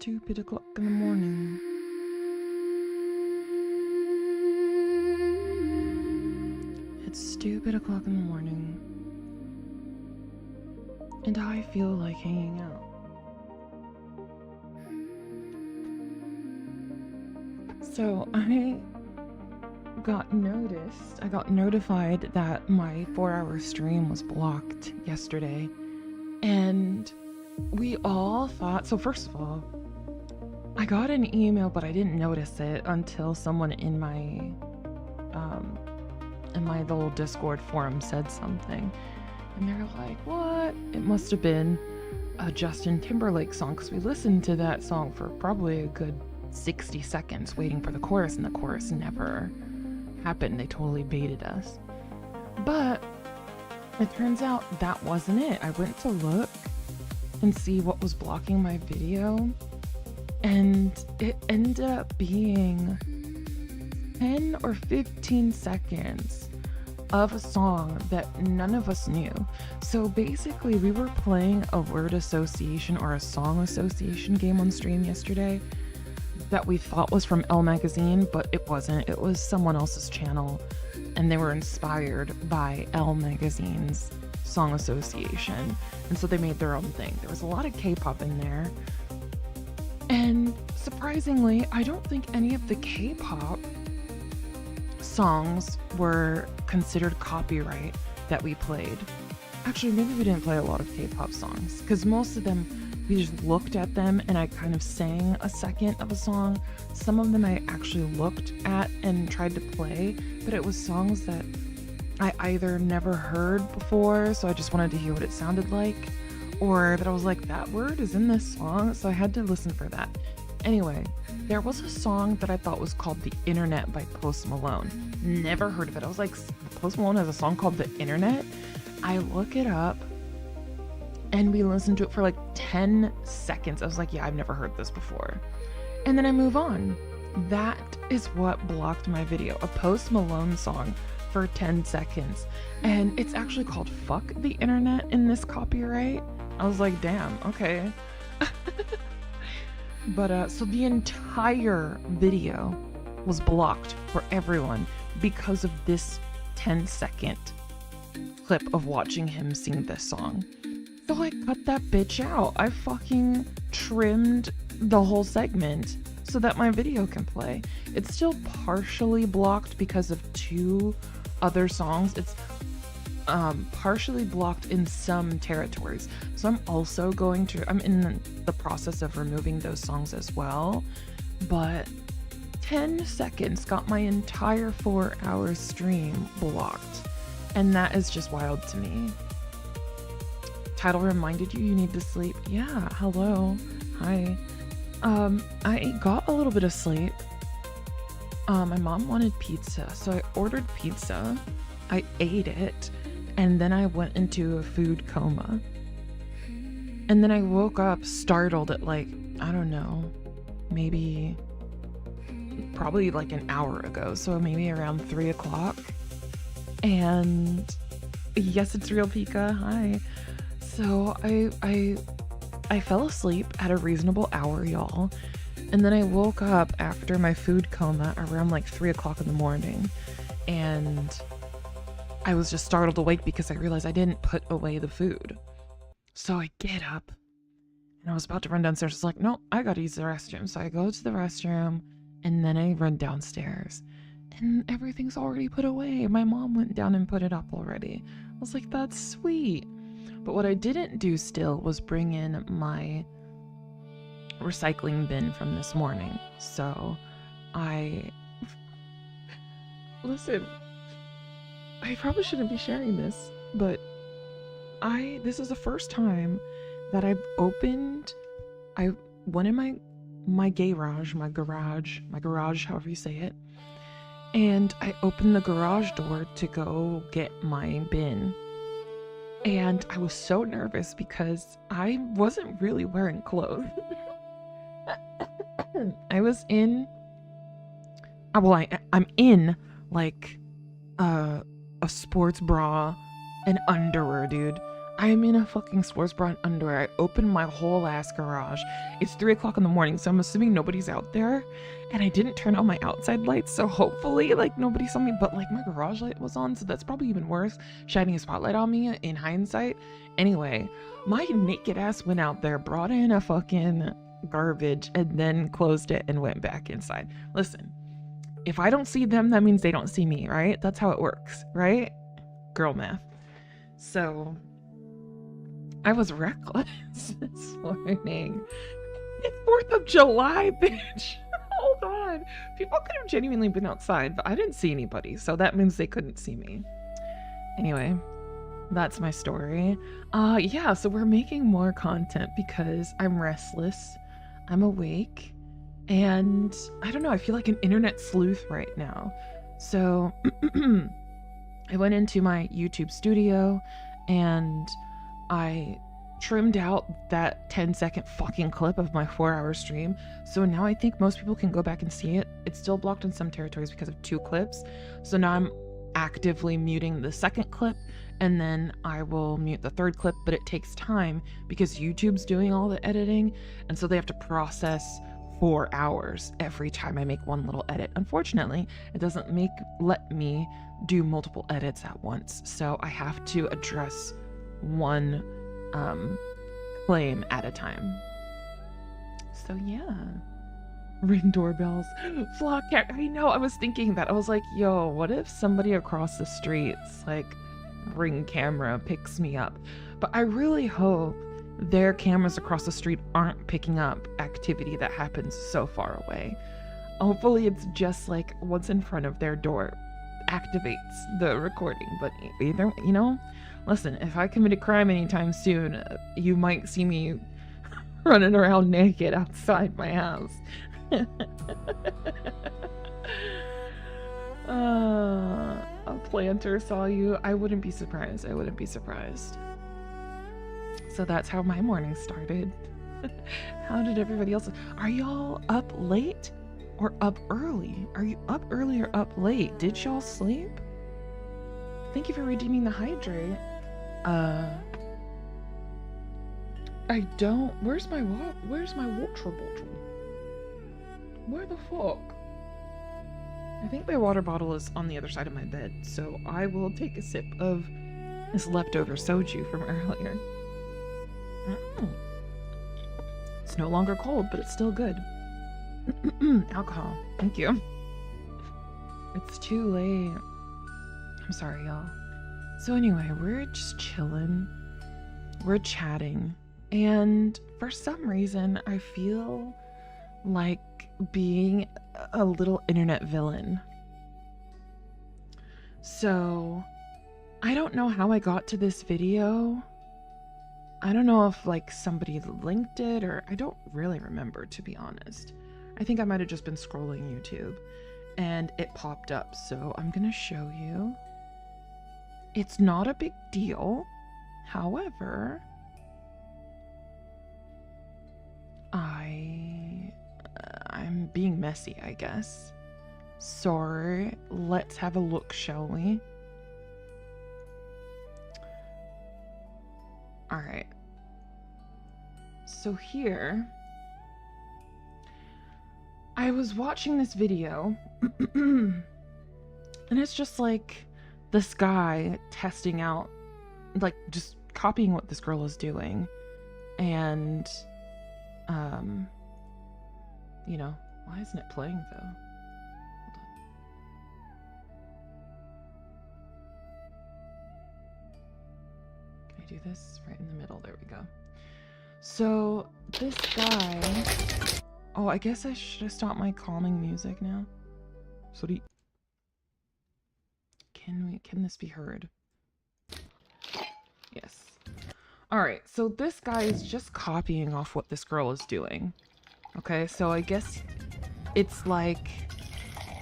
stupid o'clock in the morning. It's stupid o'clock in the morning. And I feel like hanging out. So I got notified that my 4-hour stream was blocked yesterday. And we all thought, so first of all, I got an email, but I didn't notice it until someone in my little Discord forum said something. And they're like, what? It must have been a Justin Timberlake song, because we listened to that song for probably a good 60 seconds waiting for the chorus, and the chorus never happened. They totally baited us. But it turns out that wasn't it. I went to look and see what was blocking my video, and it ended up being 10 or 15 seconds of a song that none of us knew. So basically, we were playing a word association or a song association game on stream yesterday that we thought was from Elle Magazine, but it wasn't. It was someone else's channel, and they were inspired by Elle Magazine's song association, and so they made their own thing. There was a lot of K-pop in there, and surprisingly, I don't think any of the K-pop songs were considered copyright that we played. Actually, maybe we didn't play a lot of K-pop songs, because most of them, we just looked at them and I kind of sang a second of a song. Some of them I actually looked at and tried to play, but it was songs that I either never heard before, so I just wanted to hear what it sounded like, or that I was like, that word is in this song, so I had to listen for that. Anyway, there was a song that I thought was called The Internet by Post Malone. Never heard of it. I was like, Post Malone has a song called The Internet? I look it up, and we listened to it for like 10 seconds. I was like, yeah, I've never heard this before. And then I move on. That is what blocked my video. A Post Malone song for 10 seconds. And it's actually called Fuck the Internet in this copyright. I was like, damn, okay. But so the entire video was blocked for everyone because of this 10-second clip of watching him sing this song. So I cut that bitch out. I fucking trimmed the whole segment so that my video can play. It's still partially blocked because of 2 other songs. It's partially blocked in some territories. So I'm in the process of removing those songs as well. But 10 seconds got my entire 4-hour stream blocked. And that is just wild to me. Title reminded you need to sleep. Yeah, hello. Hi. I got a little bit of sleep. My mom wanted pizza, so I ordered pizza. I ate it, and then I went into a food coma. And then I woke up startled at like, I don't know, probably like an hour ago, so maybe around 3 o'clock. And yes, it's Real Pika. Hi. So I fell asleep at a reasonable hour, y'all. And then I woke up after my food coma around like 3 o'clock in the morning. And I was just startled awake because I realized I didn't put away the food. So I get up and I was about to run downstairs. It's like, no, I gotta use the restroom. So I go to the restroom and then I run downstairs and everything's already put away. My mom went down and put it up already. I was like, that's sweet. But what I didn't do still was bring in my recycling bin from this morning. So listen, I probably shouldn't be sharing this, but this is the first time that I went in my garage, however you say it, and I opened the garage door to go get my bin. And I was so nervous because I wasn't really wearing clothes. I'm in like a sports bra and underwear, dude. I'm in a fucking sports bra and underwear. I opened my whole ass garage. It's 3 o'clock in the morning, so I'm assuming nobody's out there. And I didn't turn on my outside lights, so hopefully, like, nobody saw me. But, like, my garage light was on, so that's probably even worse, shining a spotlight on me in hindsight. Anyway, my naked ass went out there, brought in a fucking garbage, and then closed it and went back inside. Listen, if I don't see them, that means they don't see me, right? That's how it works, right? Girl math. So I was reckless this morning. It's 4th of July, bitch. Hold on. People could have genuinely been outside, but I didn't see anybody, so that means they couldn't see me. Anyway, that's my story. Yeah, so we're making more content because I'm restless. I'm awake. And I don't know, I feel like an internet sleuth right now. So I went into my YouTube studio and I trimmed out that 10-second fucking clip of my 4-hour stream. So now I think most people can go back and see it. It's still blocked in some territories because of 2 clips. So now I'm actively muting the 2nd clip, and then I will mute the 3rd clip, but it takes time because YouTube's doing all the editing, and so they have to process 4 hours every time I make one little edit. Unfortunately, it doesn't let me do multiple edits at once, so I have to address one claim at a time. So yeah, ring doorbells, flock cat. I know, I was thinking that. I was like, yo, what if somebody across the street's like ring camera picks me up? But I really hope their cameras across the street aren't picking up activity that happens so far away. Hopefully it's just like what's in front of their door activates the recording. But either, you know, listen, if I commit a crime anytime soon, you might see me running around naked outside my house. A planter saw you. I wouldn't be surprised. I wouldn't be surprised. So that's how my morning started. How did everybody else? Are y'all up late or up early? Are you up early or up late? Did y'all sleep? Thank you for redeeming the hydrate. I don't. Where's my water bottle? Where the fuck? I think my water bottle is on the other side of my bed, so I will take a sip of this leftover soju from earlier. It's no longer cold, but it's still good. Alcohol. Thank you. It's too late. I'm sorry, y'all. So anyway, we're just chilling. We're chatting. And for some reason, I feel like being a little internet villain. So I don't know how I got to this video. I don't know if like somebody linked it, or I don't really remember, to be honest. I think I might have just been scrolling YouTube and it popped up. So I'm gonna show you. It's not a big deal. However, I'm being messy, I guess. So let's have a look, shall we? All right. So here, I was watching this video and it's just like this guy testing out, like just copying what this girl is doing. And, you know, why isn't it playing though? Hold on. Can I do this right in the middle? There we go. So this guy, oh, I guess I should have stopped my calming music now. Sorry. Can this be heard? Yes. All right, so this guy is just copying off what this girl is doing. Okay, so I guess it's like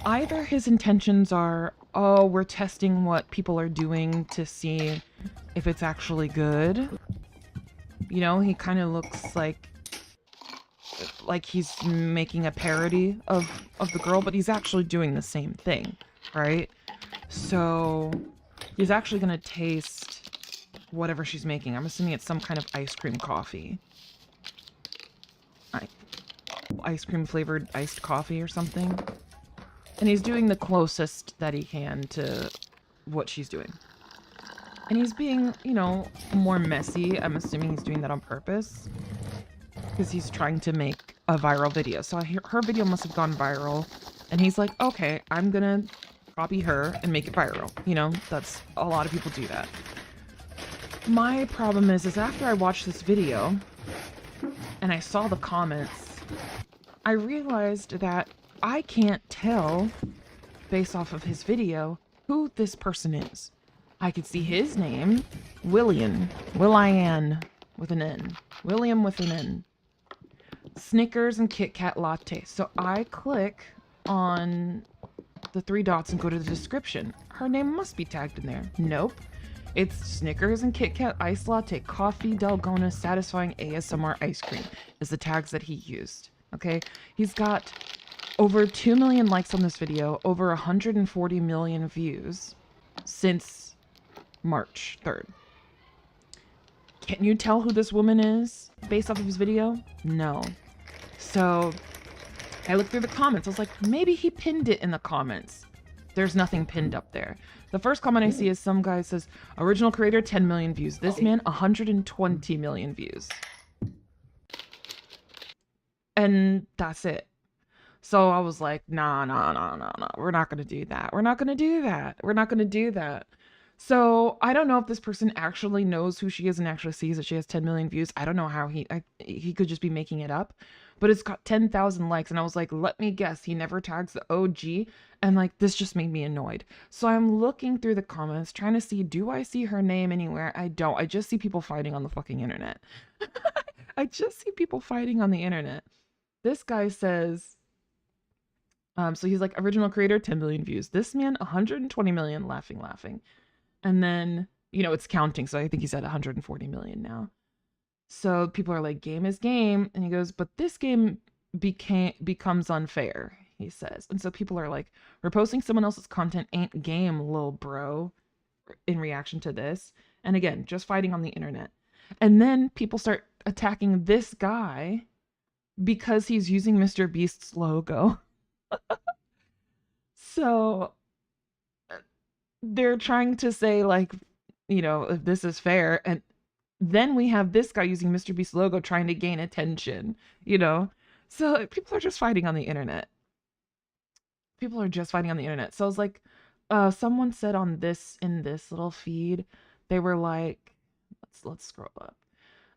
either his intentions are, oh, we're testing what people are doing to see if it's actually good. You know, he kind of looks like he's making a parody of the girl, but he's actually doing the same thing, right? So he's actually gonna taste whatever she's making. I'm assuming it's some kind of ice cream coffee. Ice cream flavored iced coffee or something. And he's doing the closest that he can to what she's doing. And he's being, you know, more messy. I'm assuming he's doing that on purpose. Because he's trying to make a viral video. So her video must have gone viral. And he's like, okay, I'm gonna copy her and make it viral. You know, that's a lot of people do that. My problem is after I watched this video and I saw the comments, I realized that I can't tell, based off of his video, who this person is. I could see his name, Willian, with an N. William with an N. Snickers and Kit Kat latte. So I click on the 3 dots and go to the description. Her name must be tagged in there. Nope. It's Snickers and Kit Kat iced latte, coffee, Dalgona, satisfying ASMR ice cream is the tags that he used. Okay, he's got over 2 million likes on this video, over 140 million views since March 3rd. Can you tell who this woman is based off of his video? No. So I looked through the comments. I was like, maybe he pinned it in the comments. There's nothing pinned up there. The first comment I see is some guy says, original creator, 10 million views. This man, 120 million views. And that's it. So I was like, nah. We're not going to do that. We're not going to do that. We're not going to do that. So I don't know if this person actually knows who she is and actually sees that she has 10 million views. I don't know how he could just be making it up, but it's got 10,000 likes. And I was like, let me guess, he never tags the OG. And like, this just made me annoyed. So I'm looking through the comments, trying to see, do I see her name anywhere? I don't. I just see people fighting on the fucking internet. I just see people fighting on the internet. This guy says, so he's like, original creator, 10 million views. This man, 120 million, laughing. And then, you know, it's counting. So I think he's at 140 million now. So people are like, game is game. And he goes, but this game becomes unfair, he says. And so people are like, reposting someone else's content ain't game, lil bro, in reaction to this. And again, just fighting on the internet. And then people start attacking this guy because he's using Mr. Beast's logo. So they're trying to say, like, you know, if this is fair. And then we have this guy using Mr. Beast's logo trying to gain attention, you know? So people are just fighting on the internet. People are just fighting on the internet. So I was like, someone said in this little feed, they were like, let's scroll up.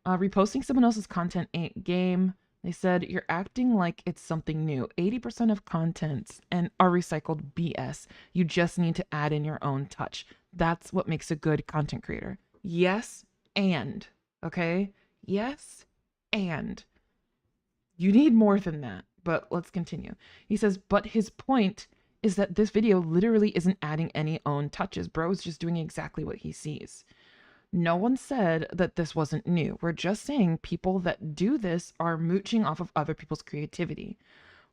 Reposting someone else's content ain't game. They said, you're acting like it's something new. 80% of contents are recycled BS. You just need to add in your own touch. That's what makes a good content creator. Yes, and. Okay? Yes, and. You need more than that, but let's continue. He says, but his point is that this video literally isn't adding any own touches. Bro's just doing exactly what he sees. No one said that this wasn't new. We're just saying people that do this are mooching off of other people's creativity.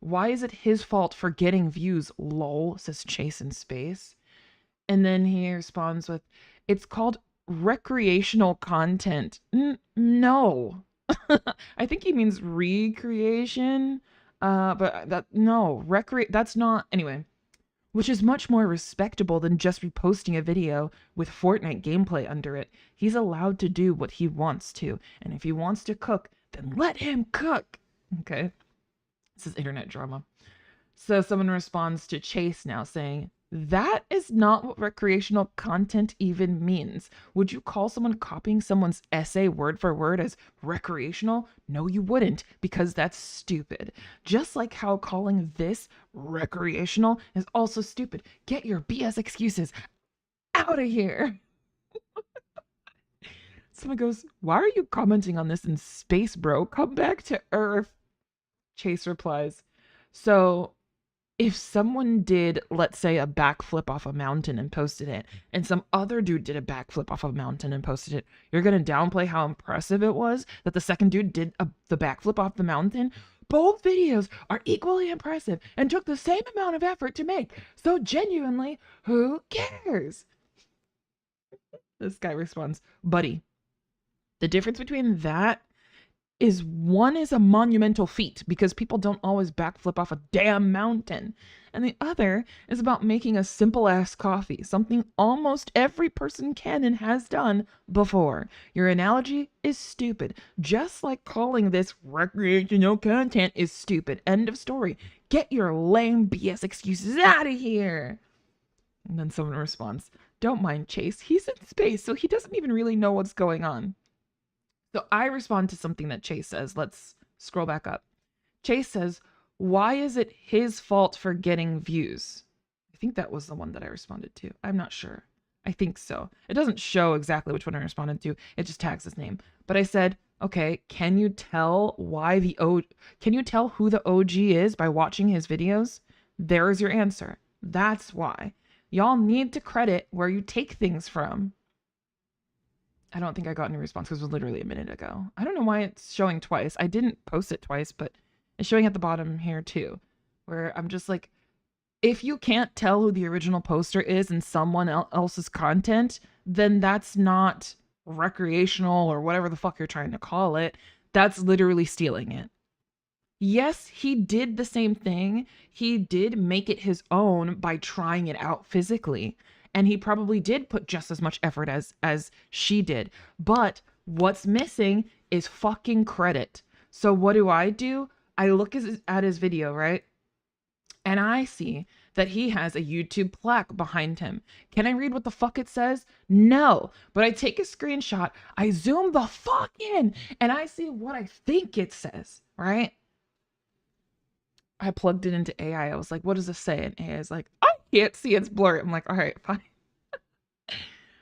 Why is it his fault for getting views? Lol, says Chase in space. And then he responds with, it's called recreational content. No. I think he means recreation. But that's not, anyway. Which is much more respectable than just reposting a video with Fortnite gameplay under it. He's allowed to do what he wants to. And if he wants to cook, then let him cook. Okay. This is internet drama. So someone responds to Chase now saying, that is not what recreational content even means. Would you call someone copying someone's essay word for word as recreational? No, you wouldn't, because that's stupid. Just like how calling this recreational is also stupid. Get your BS excuses out of here. Someone goes, why are you commenting on this in space, bro? Come back to Earth. Chase replies, so if someone did, let's say, a backflip off a mountain and posted it, and some other dude did a backflip off a mountain and posted it, you're going to downplay how impressive it was that the second dude did the backflip off the mountain? Both videos are equally impressive and took the same amount of effort to make. So genuinely, who cares? This guy responds, buddy, the difference between that is one is a monumental feat because people don't always backflip off a damn mountain. And the other is about making a simple ass coffee, something almost every person can and has done before. Your analogy is stupid, just like calling this recreational content is stupid. End of story. Get your lame BS excuses out of here. And then someone responds, don't mind Chase, he's in space, so he doesn't even really know what's going on. So I respond to something that Chase says. Let's scroll back up. Chase says, why is it his fault for getting views? I think that was the one that I responded to. I'm not sure. I think so. It doesn't show exactly which one I responded to. It just tags his name. But I said, okay, can you tell can you tell who the OG is by watching his videos? There's your answer. That's why. Y'all need to credit where you take things from. I don't think I got any response because it was literally a minute ago. I don't know why it's showing twice. I didn't post it twice, but it's showing at the bottom here too, where I'm just like, if you can't tell who the original poster is in someone else's content, then that's not recreational or whatever the fuck you're trying to call it. That's literally stealing it. Yes, he did the same thing. He did make it his own by trying it out physically. And he probably did put just as much effort as she did. But what's missing is fucking credit. So what do? I look at his video, right? And I see that he has a YouTube plaque behind him. Can I read what the fuck it says? No. But I take a screenshot, I zoom the fuck in, and I see what I think it says, right? I plugged it into AI. I was like, what does this say? And AI is like, I can't see, it's blurry. I'm like, all right, fine.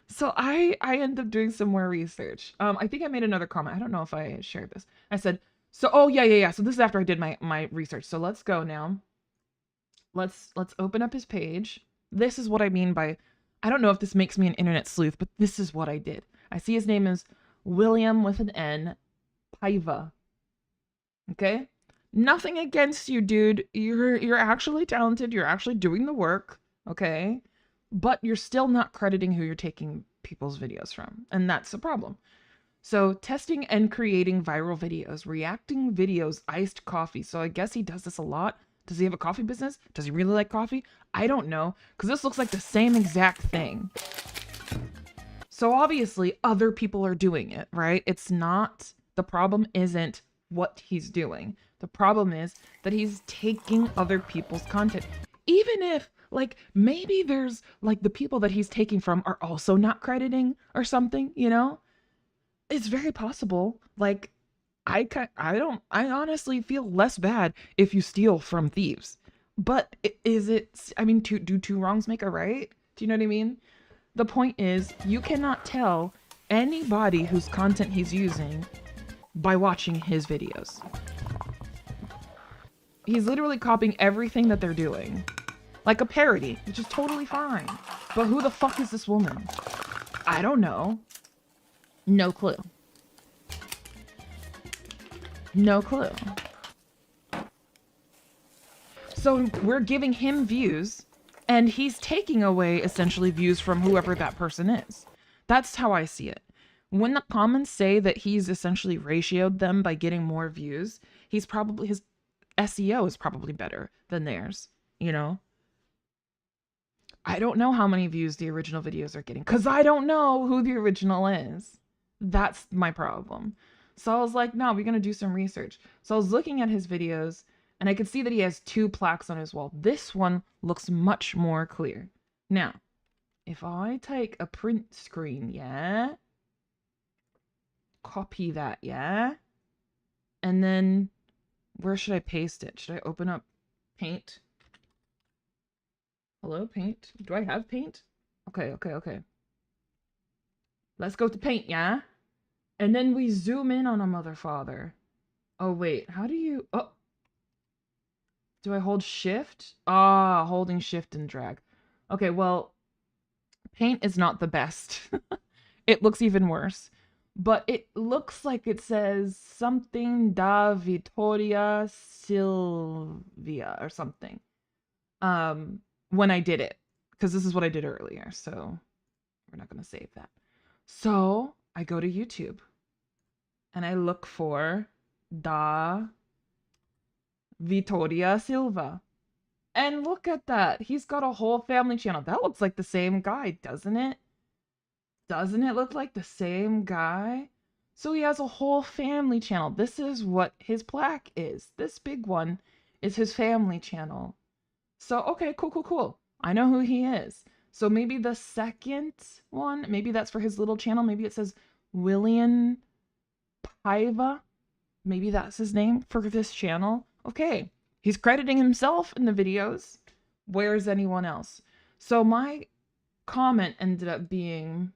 So I end up doing some more research. I think I made another comment. I don't know if I shared this. I said, so, oh yeah. So this is after I did my research. So let's go now. Let's open up his page. This is what I mean by, I don't know if this makes me an internet sleuth, but this is what I did. I see his name is William with an N, Paiva. Okay? Nothing against you, dude. You're actually talented. You're actually doing the work, okay? But you're still not crediting who you're taking people's videos from, and that's the problem. So testing and creating viral videos, reacting videos, iced coffee. So I guess he does this a lot. Does he have a coffee business? Does he really like coffee? I don't know, because this looks like the same exact thing. So obviously other people are doing it, right? It's not, the problem isn't what he's doing. The problem is that he's taking other people's content. Even if, like, maybe there's, like, the people that he's taking from are also not crediting or something, you know? It's very possible. Like, I honestly feel less bad if you steal from thieves. But is it, I mean, do two wrongs make a right? Do you know what I mean? The point is, you cannot tell anybody whose content he's using by watching his videos. He's literally copying everything that they're doing. Like a parody, which is totally fine. But who the fuck is this woman? I don't know. No clue. No clue. So we're giving him views, and he's taking away essentially views from whoever that person is. That's how I see it. When the comments say that he's essentially ratioed them by getting more views, he's probably, his SEO is probably better than theirs, you know? I don't know how many views the original videos are getting, because I don't know who the original is. That's my problem. So I was like, no, we're going to do some research. So I was looking at his videos, and I could see that he has 2 plaques on his wall. This one looks much more clear. Now, if I take a print screen, yeah? Copy that, yeah? And then, where should I paste it? Should I open up Paint? Hello, Paint? Do I have Paint? Okay. Let's go to Paint, yeah? And then we zoom in on a mother father. Oh, wait. How do you... Oh. Do I hold shift? Ah, holding shift and drag. Okay, well, Paint is not the best. It looks even worse. But it looks like it says something da Vittoria Silvia or something. When I did it. Because this is what I did earlier, so we're not going to save that. So I go to YouTube and I look for Da Vitoria Silva. And look at that. He's got a whole family channel. That looks like the same guy, doesn't it? Doesn't it look like the same guy? So he has a whole family channel. This is what his plaque is. This big one is his family channel. So, okay, cool. I know who he is. So maybe the second one, maybe that's for his little channel. Maybe it says William Paiva. Maybe that's his name for this channel. Okay, he's crediting himself in the videos. Where's anyone else? So my comment ended up being,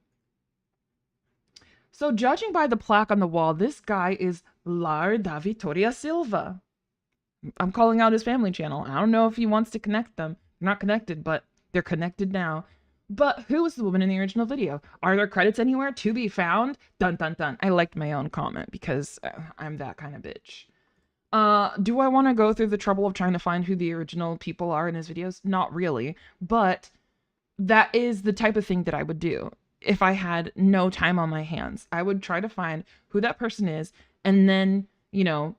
so judging by the plaque on the wall, this guy is Lar da Vitoria Silva. I'm calling out his family channel. I don't know if he wants to connect them. They're not connected, but they're connected now. But who was the woman in the original video? Are there credits anywhere to be found? Dun dun dun. I liked my own comment because I'm that kind of bitch. Do I want to go through the trouble of trying to find who the original people are in his videos? Not really, but that is the type of thing that I would do if I had no time on my hands. I would try to find who that person is and then, you know,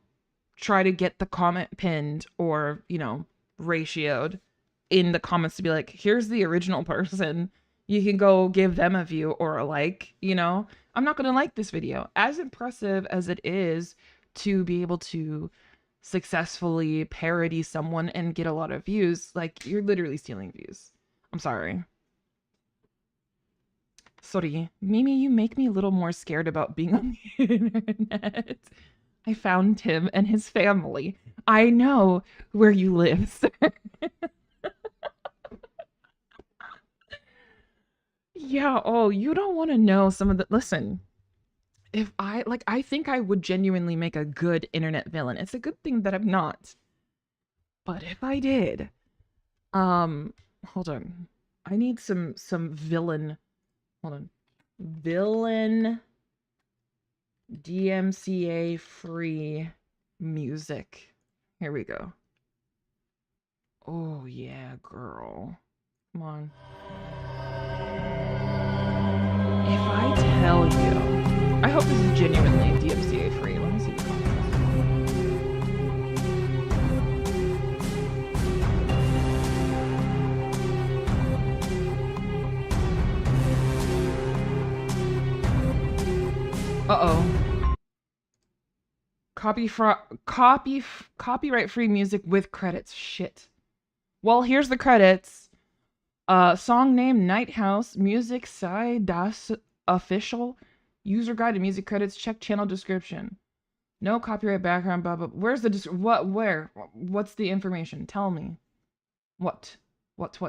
try to get the comment pinned or, you know, ratioed in the comments to be like, here's the original person. You can go give them a view or a like, you know. I'm not going to like this video. As impressive as it is to be able to successfully parody someone and get a lot of views, like, you're literally stealing views. I'm sorry. Sorry. Mimi, you make me a little more scared about being on the internet. I found him and his family. I know where you live, sir. Yeah, oh, you don't want to know some of the... Listen, if I think I would genuinely make a good internet villain. It's a good thing that I'm not. But if I did... hold on. I need some villain... Hold on. Villain... DMCA free music. Here we go. Oh yeah, girl. Come on. If I tell you, I hope this is genuinely DMCA free. Let me see the comments. Uh-oh. Copyright free music with credits. Shit. Well, here's the credits. Song name Night House. Music Sai Das Official. User guide to music credits. Check channel description. No copyright background. Blah blah. Where's the what? Where? What's the information? Tell me. What? What?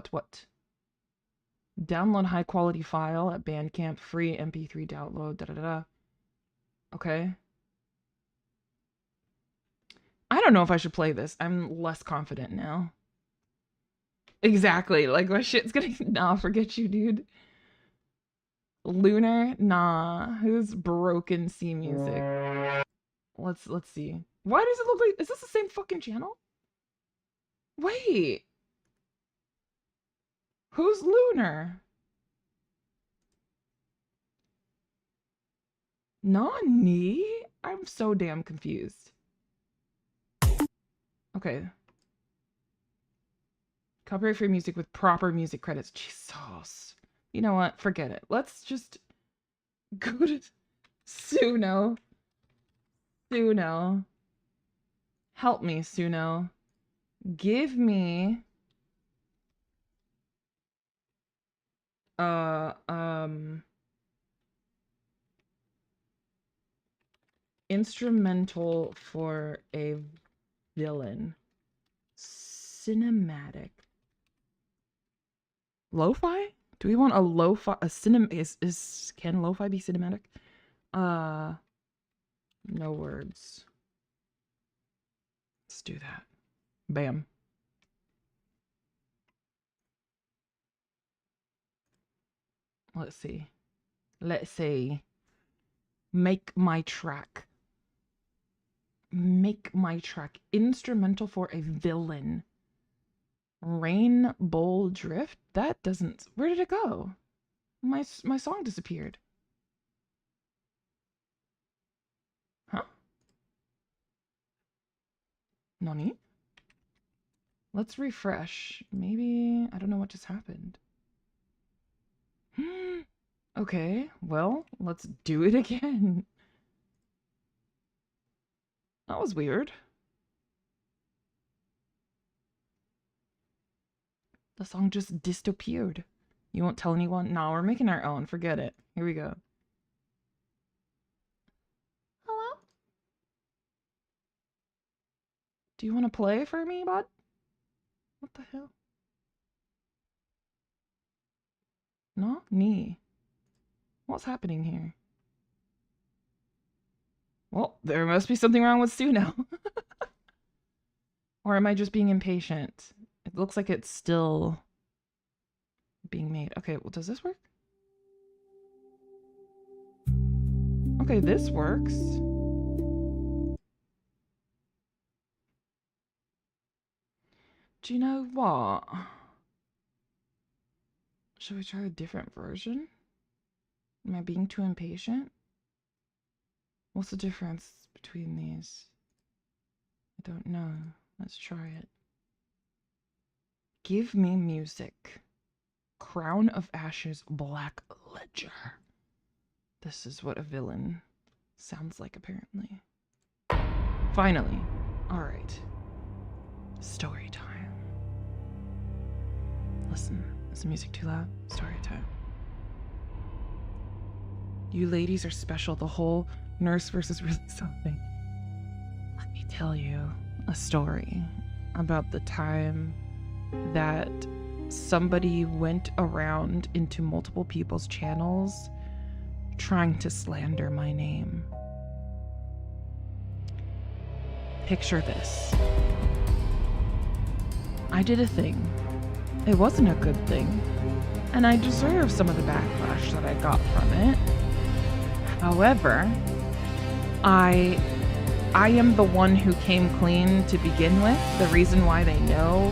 Download high quality file at Bandcamp. Free MP3 download. Da da da. Okay. I don't know if I should play this. I'm less confident now. Exactly. Like, my shit's gonna... Nah, forget you, dude. Lunar? Nah. Who's Broken Sea Music? Let's see. Why does it look like... Is this the same fucking channel? Wait. Who's Lunar? Nani? I'm so damn confused. Okay. Copyright free music with proper music credits. Jesus. You know what? Forget it. Let's just go to Suno. Suno. Help me, Suno. Give me instrumental for a villain. Cinematic. Lo-fi? Do we want a lo-fi? Can lo-fi be cinematic? No words. Let's do that. Bam. Let's see. Make my track. Instrumental for a villain. Rain Bowl Drift? That doesn't... Where did it go? My song disappeared. Nani? Let's refresh. Maybe, I don't know what just happened. Okay, well, let's do it again. That was weird. The song just disappeared. You won't tell anyone? No, we're making our own. Forget it. Here we go. Hello? Do you want to play for me, bud? What the hell? No? Knee. What's happening here? Well, there must be something wrong with Stu now. Or am I just being impatient? It looks like it's still being made. Okay, well, does this work? Okay, this works. Do you know what? Should we try a different version? Am I being too impatient? What's the difference between these? I don't know. Let's try it. Give me music. Crown of Ashes, Black Ledger. This is what a villain sounds like, apparently. Finally. Alright. Story time. Listen, is the music too loud? Story time. You ladies are special. The whole nurse versus really something. Let me tell you a story about the time that somebody went around into multiple people's channels trying to slander my name. Picture this. I did a thing. It wasn't a good thing, and I deserve some of the backlash that I got from it. However, I am the one who came clean to begin with. The reason why they know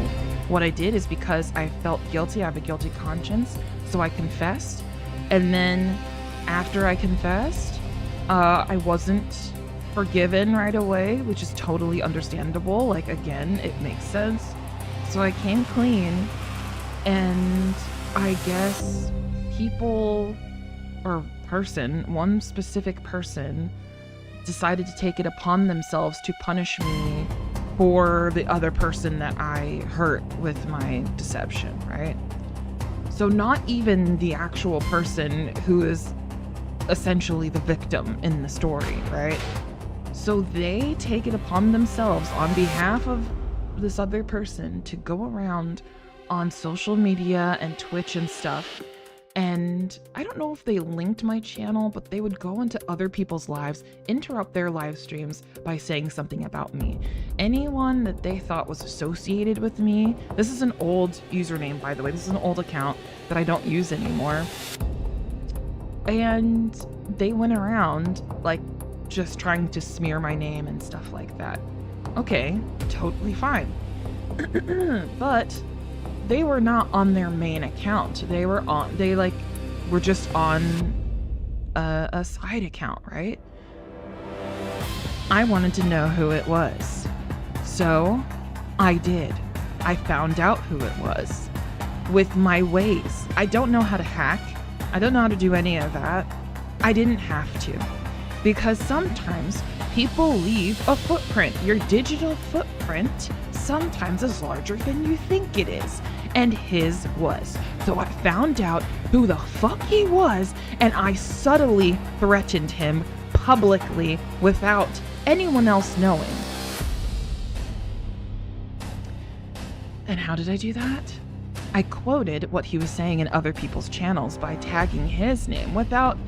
what I did is because I felt guilty. I have a guilty conscience, so I confessed. And then after I confessed, I wasn't forgiven right away, which is totally understandable. Like, again, it makes sense. So I came clean, and I guess people, or person, one specific person, decided to take it upon themselves to punish me for the other person that I hurt with my deception, right? So not even the actual person who is essentially the victim in the story, right? So they take it upon themselves on behalf of this other person to go around on social media and Twitch and stuff. And I don't know if they linked my channel, but they would go into other people's lives, interrupt their live streams by saying something about me. Anyone that they thought was associated with me, this is an old username, by the way, this is an old account that I don't use anymore. And they went around, like, just trying to smear my name and stuff like that. Okay, totally fine. But they were not on their main account. They were just on a side account, right? I wanted to know who it was. So I did. I found out who it was with my ways. I don't know how to hack. I don't know how to do any of that. I didn't have to, because sometimes people leave a footprint. Your digital footprint sometimes is larger than you think it is. And his was. So I found out who the fuck he was, and I subtly threatened him publicly without anyone else knowing. And how did I do that? I quoted what he was saying in other people's channels by tagging his name without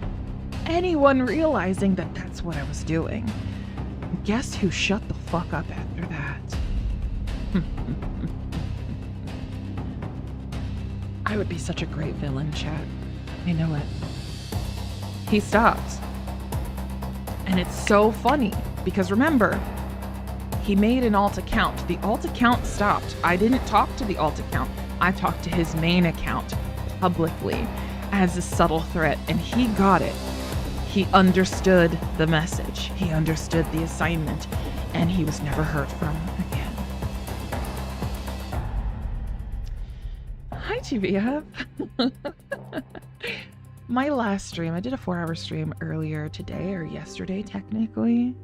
anyone realizing that that's what I was doing. Guess who shut the fuck up after that? I would be such a great villain, chat. I know it. He stopped. And it's so funny, because remember, he made an alt account. The alt account stopped. I didn't talk to the alt account. I talked to his main account publicly as a subtle threat, and he got it. He understood the message. He understood the assignment, and he was never heard from again. Hi, GBF. My last stream, I did a 4-hour stream earlier today, or yesterday technically,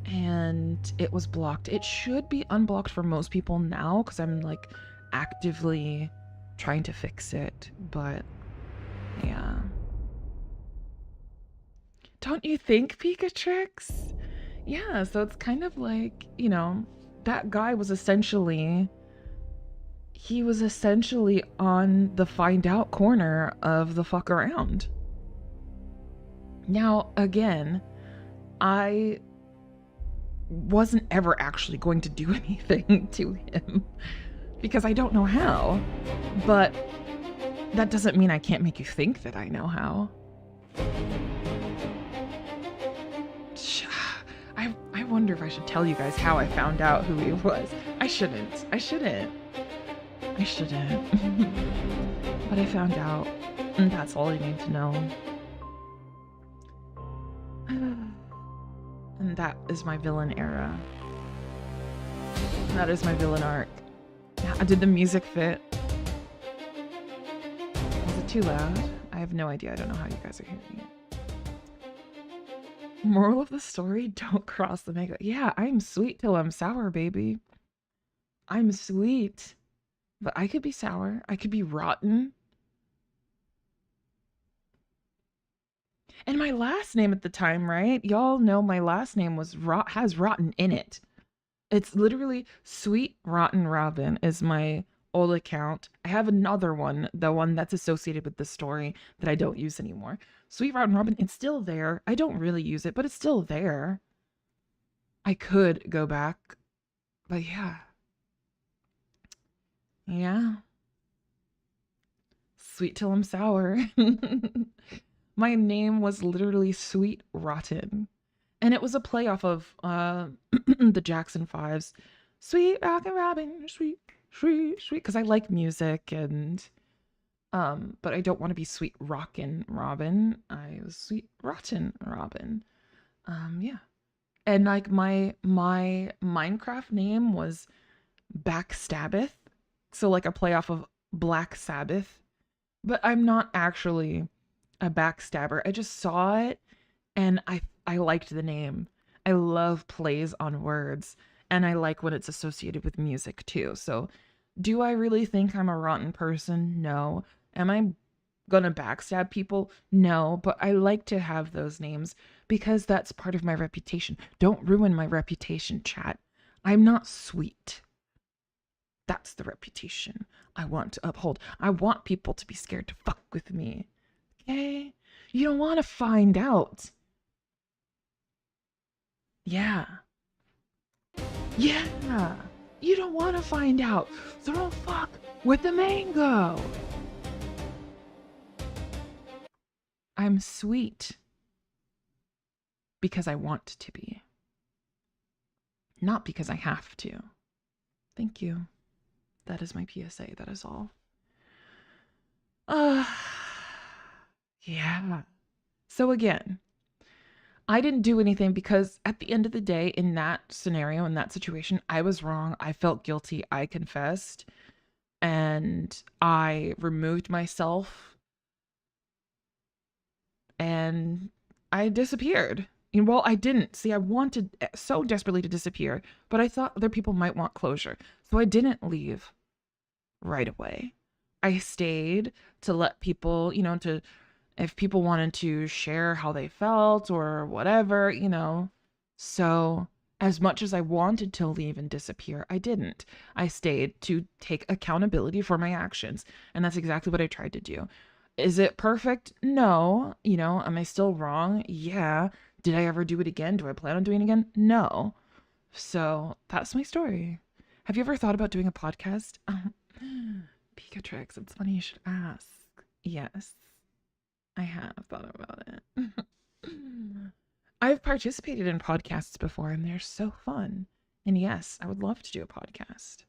and it was blocked. It should be unblocked for most people now because I'm like actively trying to fix it, but yeah. Don't you think, Pikatrix? Yeah, so it's kind of like, you know, that guy was essentially on the find out corner of the fuck around. Now, again, I wasn't ever actually going to do anything to him because I don't know how, but that doesn't mean I can't make you think that I know how. I wonder if I should tell you guys how I found out who he was. I shouldn't. But I found out, and that's all I need to know. And that is my villain era. That is my villain arc. Yeah, did the music fit? Was it too loud? I have no idea. I don't know how you guys are hearing it. Moral of the story, don't cross the mega. Yeah, I'm sweet till I'm sour, baby. I'm sweet. But I could be sour. I could be rotten. And my last name at the time, right? Y'all know my last name was has rotten in it. It's literally Sweet Rotten Robin is my old account. I have another one, the one that's associated with the story that I don't use anymore. Sweet Rotten Robin, it's still there. I don't really use it, but it's still there. I could go back, but yeah. Yeah. Sweet till I'm sour. My name was literally Sweet Rotten. And it was a play off of the Jackson 5's Sweet Rockin' Robin, sweet, because I like music and but I don't want to be Sweet Rockin' Robin. I was Sweet Rotten Robin. Yeah. And like my Minecraft name was Backstabbeth. So like a play off of Black Sabbath. But I'm not actually a backstabber. I just saw it and I liked the name. I love plays on words and I like when it's associated with music too. So do I really think I'm a rotten person? No. Am I gonna backstab people? No, but I like to have those names because that's part of my reputation. Don't ruin my reputation, chat. I'm not sweet. That's the reputation I want to uphold. I want people to be scared to fuck with me. Okay? You don't want to find out. Yeah. Yeah. You don't want to find out. So don't fuck with the mango. I'm sweet because I want to be. Not because I have to. Thank you. That is my PSA. That is all. Yeah. So again, I didn't do anything because at the end of the day, in that scenario, in that situation, I was wrong. I felt guilty. I confessed. And I removed myself. And I disappeared. Well, I didn't. See, I wanted so desperately to disappear, but I thought other people might want closure. So I didn't leave right away. I stayed to let people, you know, if people wanted to share how they felt or whatever, you know. So as much as I wanted to leave and disappear, I didn't. I stayed to take accountability for my actions. And that's exactly what I tried to do. Is it perfect? No. You know, am I still wrong? Yeah. Did I ever do it again? Do I plan on doing it again? No. So that's my story. Have you ever thought about doing a podcast? Pikatrix, it's funny you should ask. Yes, I have thought about it. I've participated in podcasts before and they're so fun. And yes, I would love to do a podcast.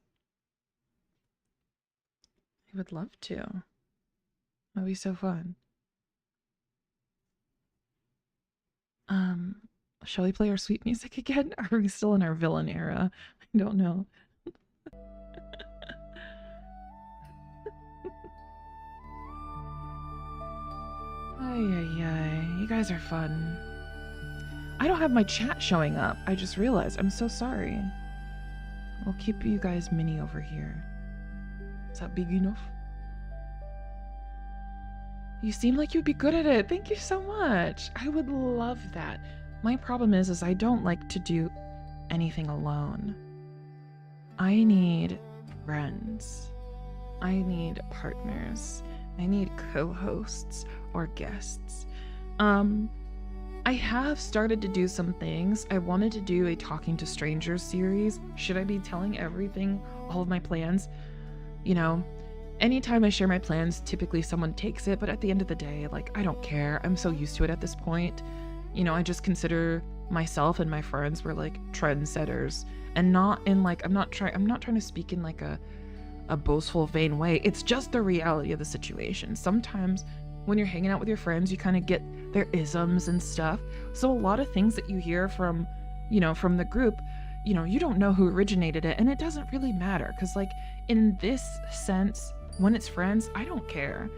I would love to. That'd be so fun. Shall we play our sweet music again? Are we still in our villain era? I don't know. You guys are fun. I don't have my chat showing up. I just realized. I'm so sorry. I'll keep you guys mini over here. Is that big enough? You seem like you'd be good at it. Thank you so much. I would love that. My problem is I don't like to do anything alone. I need friends. I need partners. I need co-hosts or guests. I have started to do some things. I wanted to do a Talking to Strangers series. Should I be telling everything, all of my plans? You know, anytime I share my plans, typically someone takes it, but at the end of the day, like, I don't care. I'm so used to it at this point. You know, I just consider myself and my friends were like trendsetters, and not in like, I'm not trying to speak in like a boastful, vain way. It's just the reality of the situation. Sometimes when you're hanging out with your friends, you kind of get their isms and stuff. So a lot of things that you hear from, you know, from the group, you know, you don't know who originated it, and it doesn't really matter. Cause like in this sense, when it's friends, I don't care.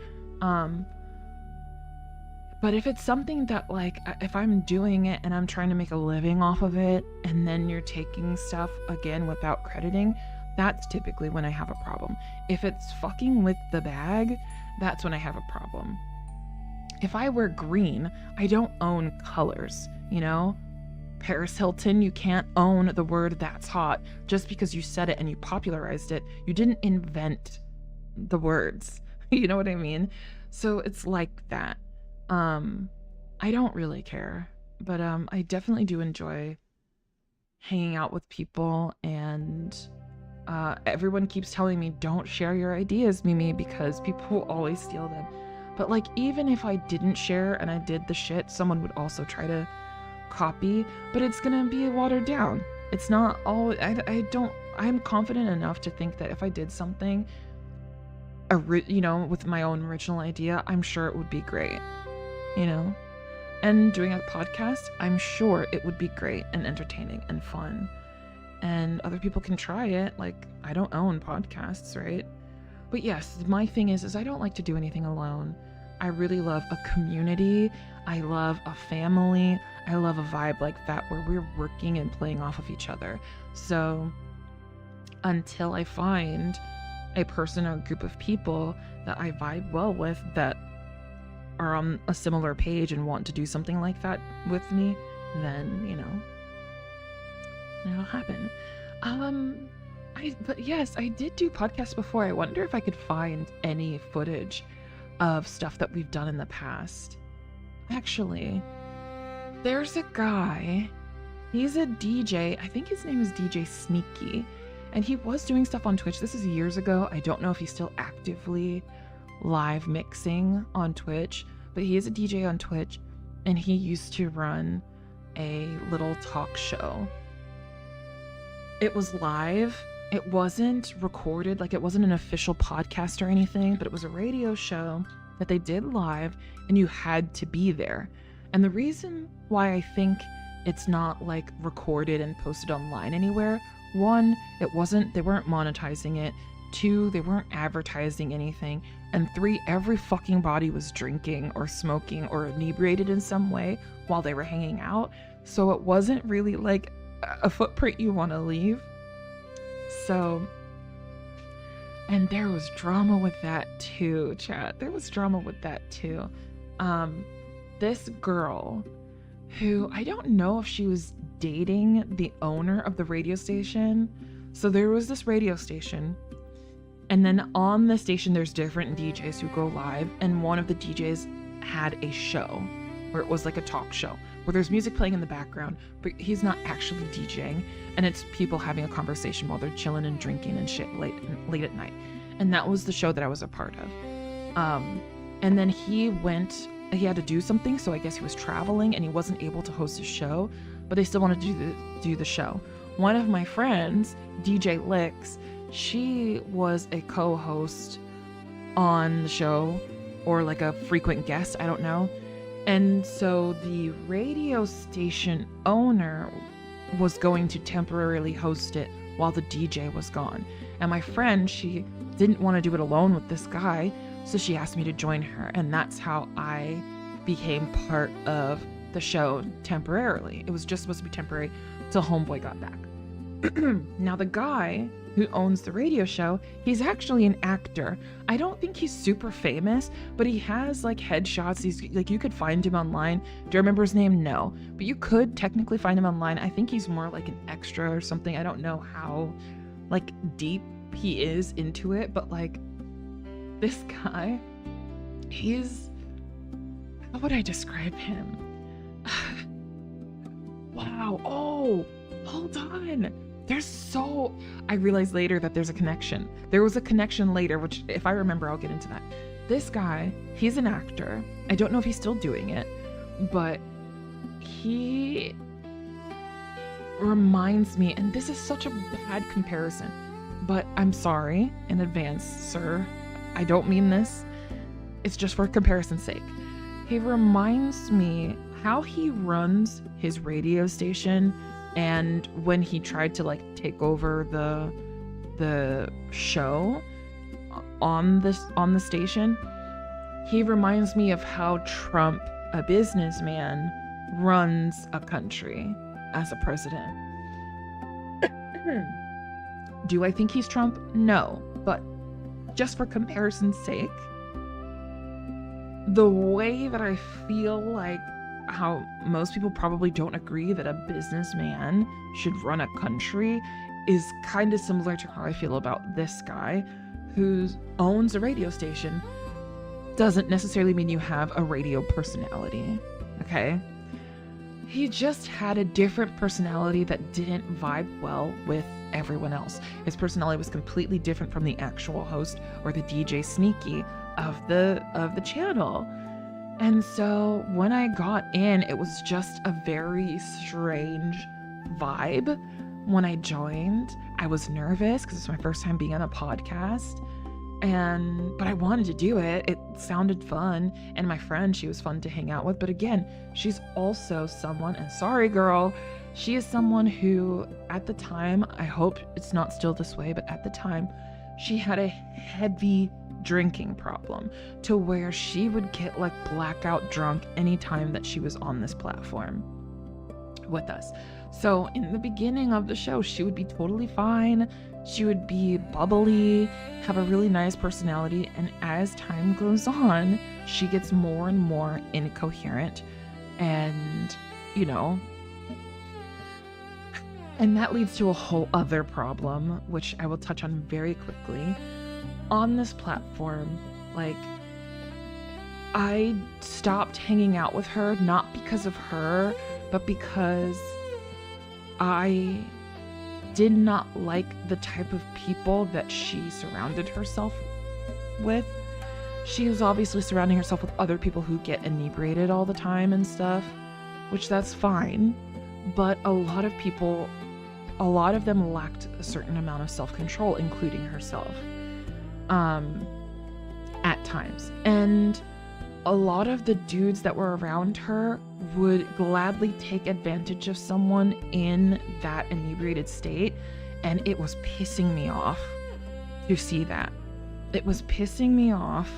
But if it's something that like, if I'm doing it and I'm trying to make a living off of it, and then you're taking stuff again without crediting, that's typically when I have a problem. If it's fucking with the bag, that's when I have a problem. If I wear green, I don't own colors, you know? Paris Hilton, you can't own the word "that's hot" just because you said it and you popularized it. You didn't invent the words. You know what I mean? So it's like that. I don't really care, but I definitely do enjoy hanging out with people, and everyone keeps telling me, don't share your ideas, Mimi, because people will always steal them. But like, even if I didn't share and I did the shit, someone would also try to copy, but it's gonna be watered down. It's not all, I'm confident enough to think that if I did something, you know, with my own original idea, I'm sure it would be great, you know? And doing a podcast, I'm sure it would be great and entertaining and fun. And other people can try it. Like, I don't own podcasts, right? But yes, my thing is I don't like to do anything alone. I really love a community. I love a family. I love a vibe like that where we're working and playing off of each other. So until I find a person or a group of people that I vibe well with, that are on a similar page and want to do something like that with me, then, you know, it'll happen. But yes, I did do podcasts before. I wonder if I could find any footage of stuff that we've done in the past. Actually, there's a guy, he's a DJ. I think his name is DJ Sneaky, and he was doing stuff on Twitch. This is years ago. I don't know if he's still actively live mixing on Twitch, but he is a DJ on Twitch, and he used to run a little talk show. It was live. It wasn't recorded, like it wasn't an official podcast or anything, but it was a radio show that they did live, and you had to be there. And the reason why I think it's not like recorded and posted online anywhere, one, they weren't monetizing it. Two, they weren't advertising anything. And three, every fucking body was drinking or smoking or inebriated in some way while they were hanging out. So it wasn't really like a footprint you want to leave. So, and there was drama with that too, chat. There was drama with that too. This girl who, I don't know if she was dating the owner of the radio station. So there was this radio station, and then on the station there's different DJs who go live, and one of the DJs had a show where it was like a talk show where there's music playing in the background, but he's not actually DJing, and it's people having a conversation while they're chilling and drinking and shit late at night. And that was the show that I was a part of. And then he had to do something, so I guess he was traveling and he wasn't able to host his show, but they still wanted to do the show. One of my friends, DJ Licks, she was a co-host on the show, or like a frequent guest, I don't know. And so the radio station owner was going to temporarily host it while the DJ was gone. And my friend, she didn't want to do it alone with this guy, so she asked me to join her. And that's how I became part of the show temporarily. It was just supposed to be temporary till Homeboy got back. Now, the guy who owns the radio show, he's actually an actor. I don't think he's super famous, but he has like headshots. He's like, you could find him online. Do you remember his name? No, but you could technically find him online. I think he's more like an extra or something. I don't know how like deep he is into it, but like this guy, he's, how would I describe him? Wow. Oh, hold on. I realized later that there's a connection. There was a connection later, which if I remember, I'll get into that. This guy, he's an actor. I don't know if he's still doing it, but he reminds me, and this is such a bad comparison, but I'm sorry in advance, sir. I don't mean this. It's just for comparison's sake. He reminds me how he runs his radio station, and when he tried to like take over the show on the station, he reminds me of how Trump, a businessman, runs a country as a president. Do I think he's Trump? No, but just for comparison's sake, the way that I feel like how most people probably don't agree that a businessman should run a country is kind of similar to how I feel about this guy who owns a radio station. Doesn't necessarily mean you have a radio personality, okay? He just had a different personality that didn't vibe well with everyone else. His personality was completely different from the actual host or the DJ Sneaky of the channel. And so when I got in, it was just a very strange vibe. When I joined, I was nervous because it's my first time being on a podcast, but I wanted to do it. It sounded fun, and my friend, she was fun to hang out with. But again, she's also someone, and sorry girl, she is someone who at the time, I hope it's not still this way, but at the time, she had a heavy drinking problem to where she would get like blackout drunk anytime that she was on this platform with us. So in the beginning of the show, she would be totally fine. She would be bubbly, have a really nice personality. And as time goes on, she gets more and more incoherent. And, you know, and that leads to a whole other problem, which I will touch on very quickly. On this platform, like, I stopped hanging out with her, not because of her, but because I did not like the type of people that she surrounded herself with. She was obviously surrounding herself with other people who get inebriated all the time and stuff, which that's fine, but a lot of them lacked a certain amount of self-control, including herself. At times. And a lot of the dudes that were around her would gladly take advantage of someone in that inebriated state. And it was pissing me off to see that. It was pissing me off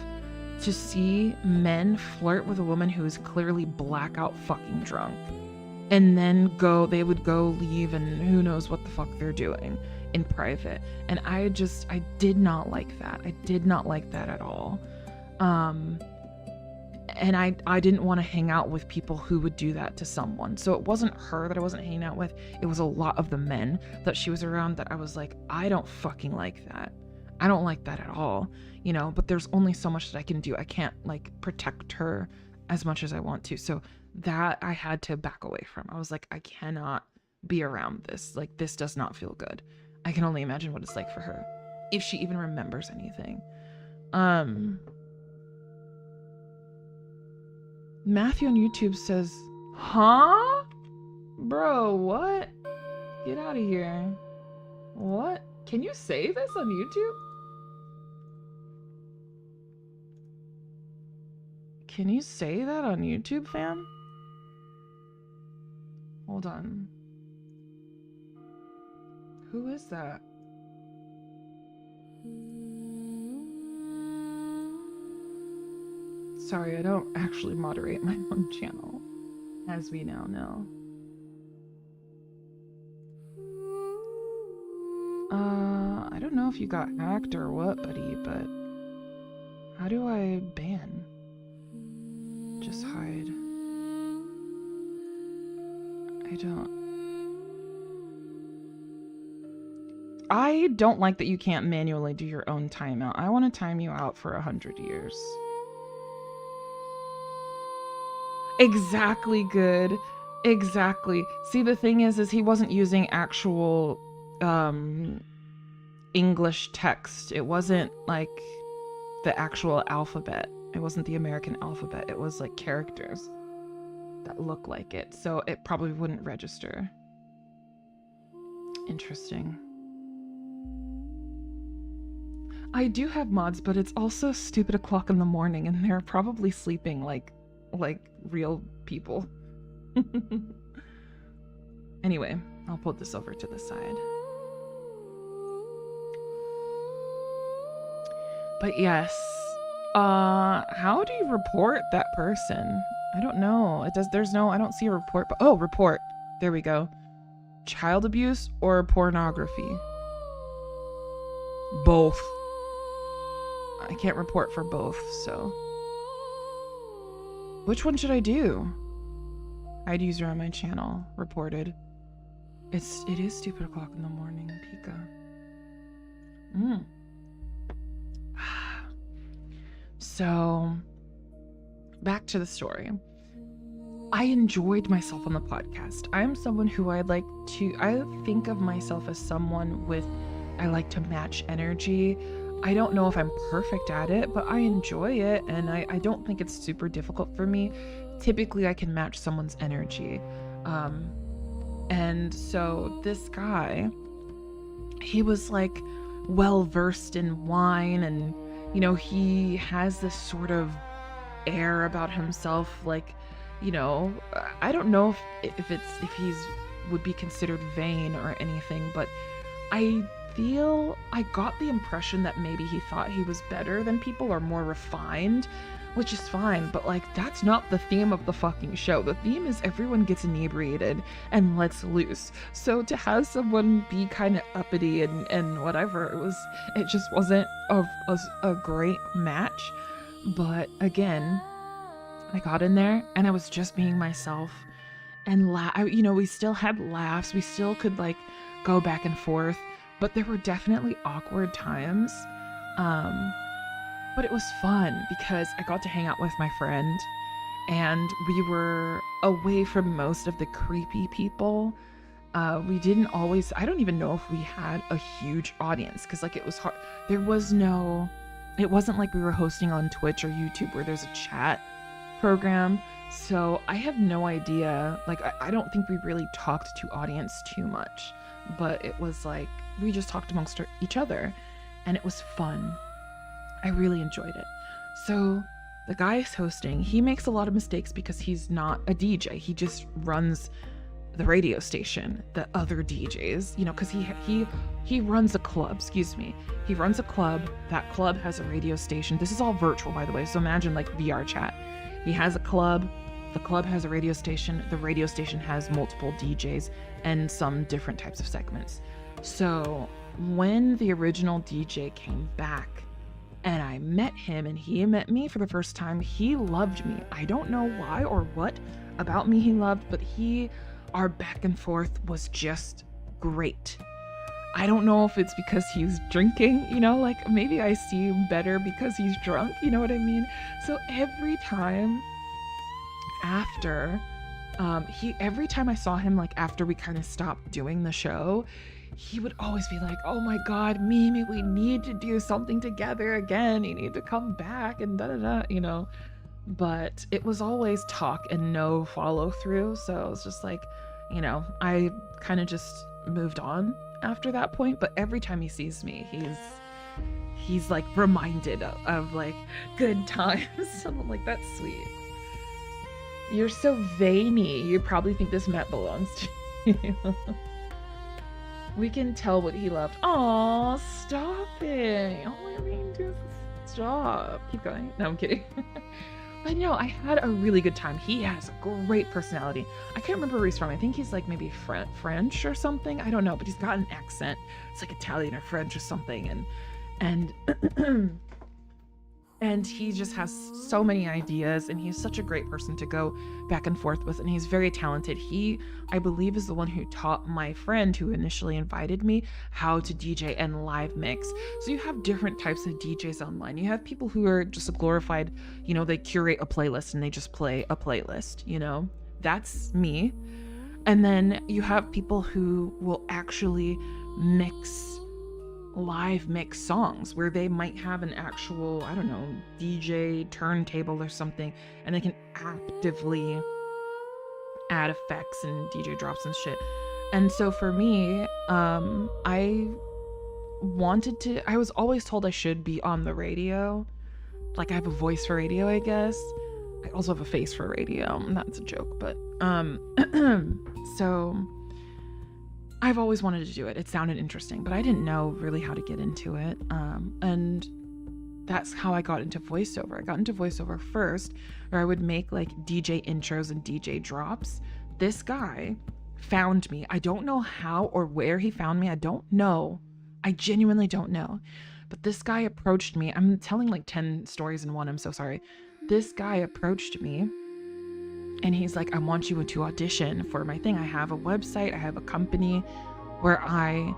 to see men flirt with a woman who is clearly blackout fucking drunk. And then they would go leave and who knows what the fuck they're doing in private. And I did not like that. I did not like that at all. And I didn't want to hang out with people who would do that to someone. So it wasn't her that I wasn't hanging out with. It was a lot of the men that she was around that I was like, I don't fucking like that. I don't like that at all, you know, but there's only so much that I can do. I can't like protect her as much as I want to. So that I had to back away from. I was like, I cannot be around this. Like, this does not feel good. I can only imagine what it's like for her, if she even remembers anything. Matthew on YouTube says, huh? Bro, what? Get out of here. What? Can you say this on YouTube? Can you say that on YouTube, fam? Hold on. Who is that? Sorry, I don't actually moderate my own channel, as we now know. I don't know if you got hacked or what, buddy, but how do I ban? Just hide. I don't like that you can't manually do your own timeout. I want to time you out for 100 years. Exactly, good. Exactly. See, the thing is he wasn't using actual English text. It wasn't like the actual alphabet. It wasn't the American alphabet. It was like characters that look like it. So it probably wouldn't register. Interesting. I do have mods, but it's also stupid o'clock in the morning and they're probably sleeping like real people. Anyway, I'll put this over to the side. But yes, how do you report that person? I don't know. I don't see a report, but oh, report. There we go. Child abuse or pornography? Both. I can't report for both, so. Which one should I do? Hide user on my channel. Reported. It is stupid o'clock in the morning, Pika. So, back to the story. I enjoyed myself on the podcast. I am someone who I think of myself as someone I like to match energy. I don't know if I'm perfect at it, but I enjoy it, and I don't think it's super difficult for me. Typically, I can match someone's energy. And so this guy, he was like well-versed in wine, and, you know, he has this sort of air about himself, like, you know, I don't know if he's would be considered vain or anything, but I got the impression that maybe he thought he was better than people or more refined, which is fine, but like that's not the theme of the fucking show. The theme is everyone gets inebriated and lets loose. So to have someone be kind of uppity and whatever, it just wasn't a great match. But again, I got in there and I was just being myself, and we still had laughs. We still could like go back and forth, but there were definitely awkward times. But it was fun because I got to hang out with my friend and we were away from most of the creepy people. We didn't always, I don't even know if we had a huge audience because like it was hard. It wasn't like we were hosting on Twitch or YouTube where there's a chat program. So I have no idea. Like, I don't think we really talked to audience too much, but it was like, we just talked amongst each other and it was fun. I really enjoyed it. So the guy is hosting. He makes a lot of mistakes because he's not a DJ. He just runs the radio station, the other DJs, you know, because he runs a club, excuse me. He runs a club. That club has a radio station. This is all virtual, by the way. So imagine like VR chat. He has a club. The club has a radio station. The radio station has multiple DJs and some different types of segments. So when the original DJ came back, and I met him and he met me for the first time, he loved me. I don't know why or what about me he loved, but our back and forth was just great. I don't know if it's because he's drinking, you know, like maybe I see him better because he's drunk, you know what I mean? So every time I saw him, like after we kind of stopped doing the show, he would always be like, oh my God, Mimi, we need to do something together again. You need to come back and da-da-da, you know. But it was always talk and no follow through. So it was just like, you know, I kind of just moved on after that point. But every time he sees me, he's like reminded of like good times. And I'm like, that's sweet. You're so veiny. You probably think this mat belongs to you. We can tell what he loved. Aw, stop it. Oh, I mean, just stop. Keep going. No, I'm kidding. But no, I had a really good time. He has a great personality. I can't remember where he's from. I think he's like maybe French or something. I don't know, but he's got an accent. It's like Italian or French or something. And and he just has so many ideas, and he's such a great person to go back and forth with, and he's very talented. He, I believe, is the one who taught my friend who initially invited me how to DJ and live mix. So you have different types of DJs online. You have people who are just a glorified, they curate a playlist and they just play a playlist, that's me. And then you have people who will actually live mix songs where they might have an actual, I don't know, DJ turntable or something, and they can actively add effects and DJ drops and shit. And so for me, I was always told I should be on the radio. Like, I have a voice for radio, I guess. I also have a face for radio, and that's a joke, but so I've always wanted to do it. It sounded interesting, but I didn't know really how to get into it. And that's how I got into voiceover. I got into voiceover first, where I would make like DJ intros and DJ drops. This guy found me. I don't know how or where he found me. I don't know. I genuinely don't know. But this guy approached me. I'm telling like 10 stories in one. I'm so sorry. This guy approached me. And he's like, I want you to audition for my thing. I have a website, I have a company where I,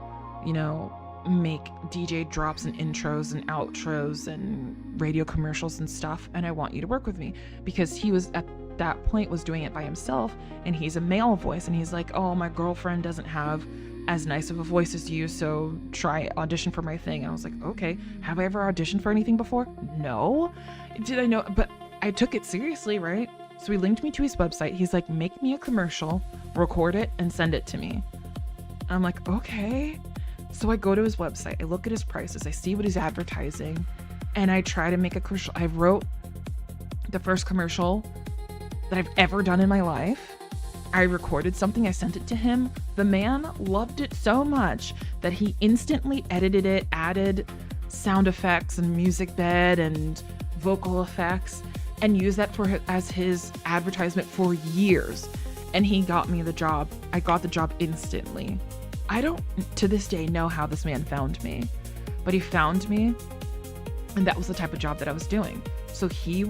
make DJ drops and intros and outros and radio commercials and stuff. And I want you to work with me, because he was at that point was doing it by himself, and he's a male voice. And he's like, oh, my girlfriend doesn't have as nice of a voice as you, so try audition for my thing. And I was like, okay, have I ever auditioned for anything before? No. Did I know? But I took it seriously, right? So he linked me to his website. He's like, make me a commercial, record it, and send it to me. I'm like, okay. So I go to his website. I look at his prices. I see what he's advertising. And I try to make a commercial. I wrote the first commercial that I've ever done in my life. I recorded something. I sent it to him. The man loved it so much that he instantly edited it, added sound effects and music bed and vocal effects, and used that as his advertisement for years. And he got me the job. I got the job instantly. I don't, to this day, know how this man found me, but he found me, and that was the type of job that I was doing. So he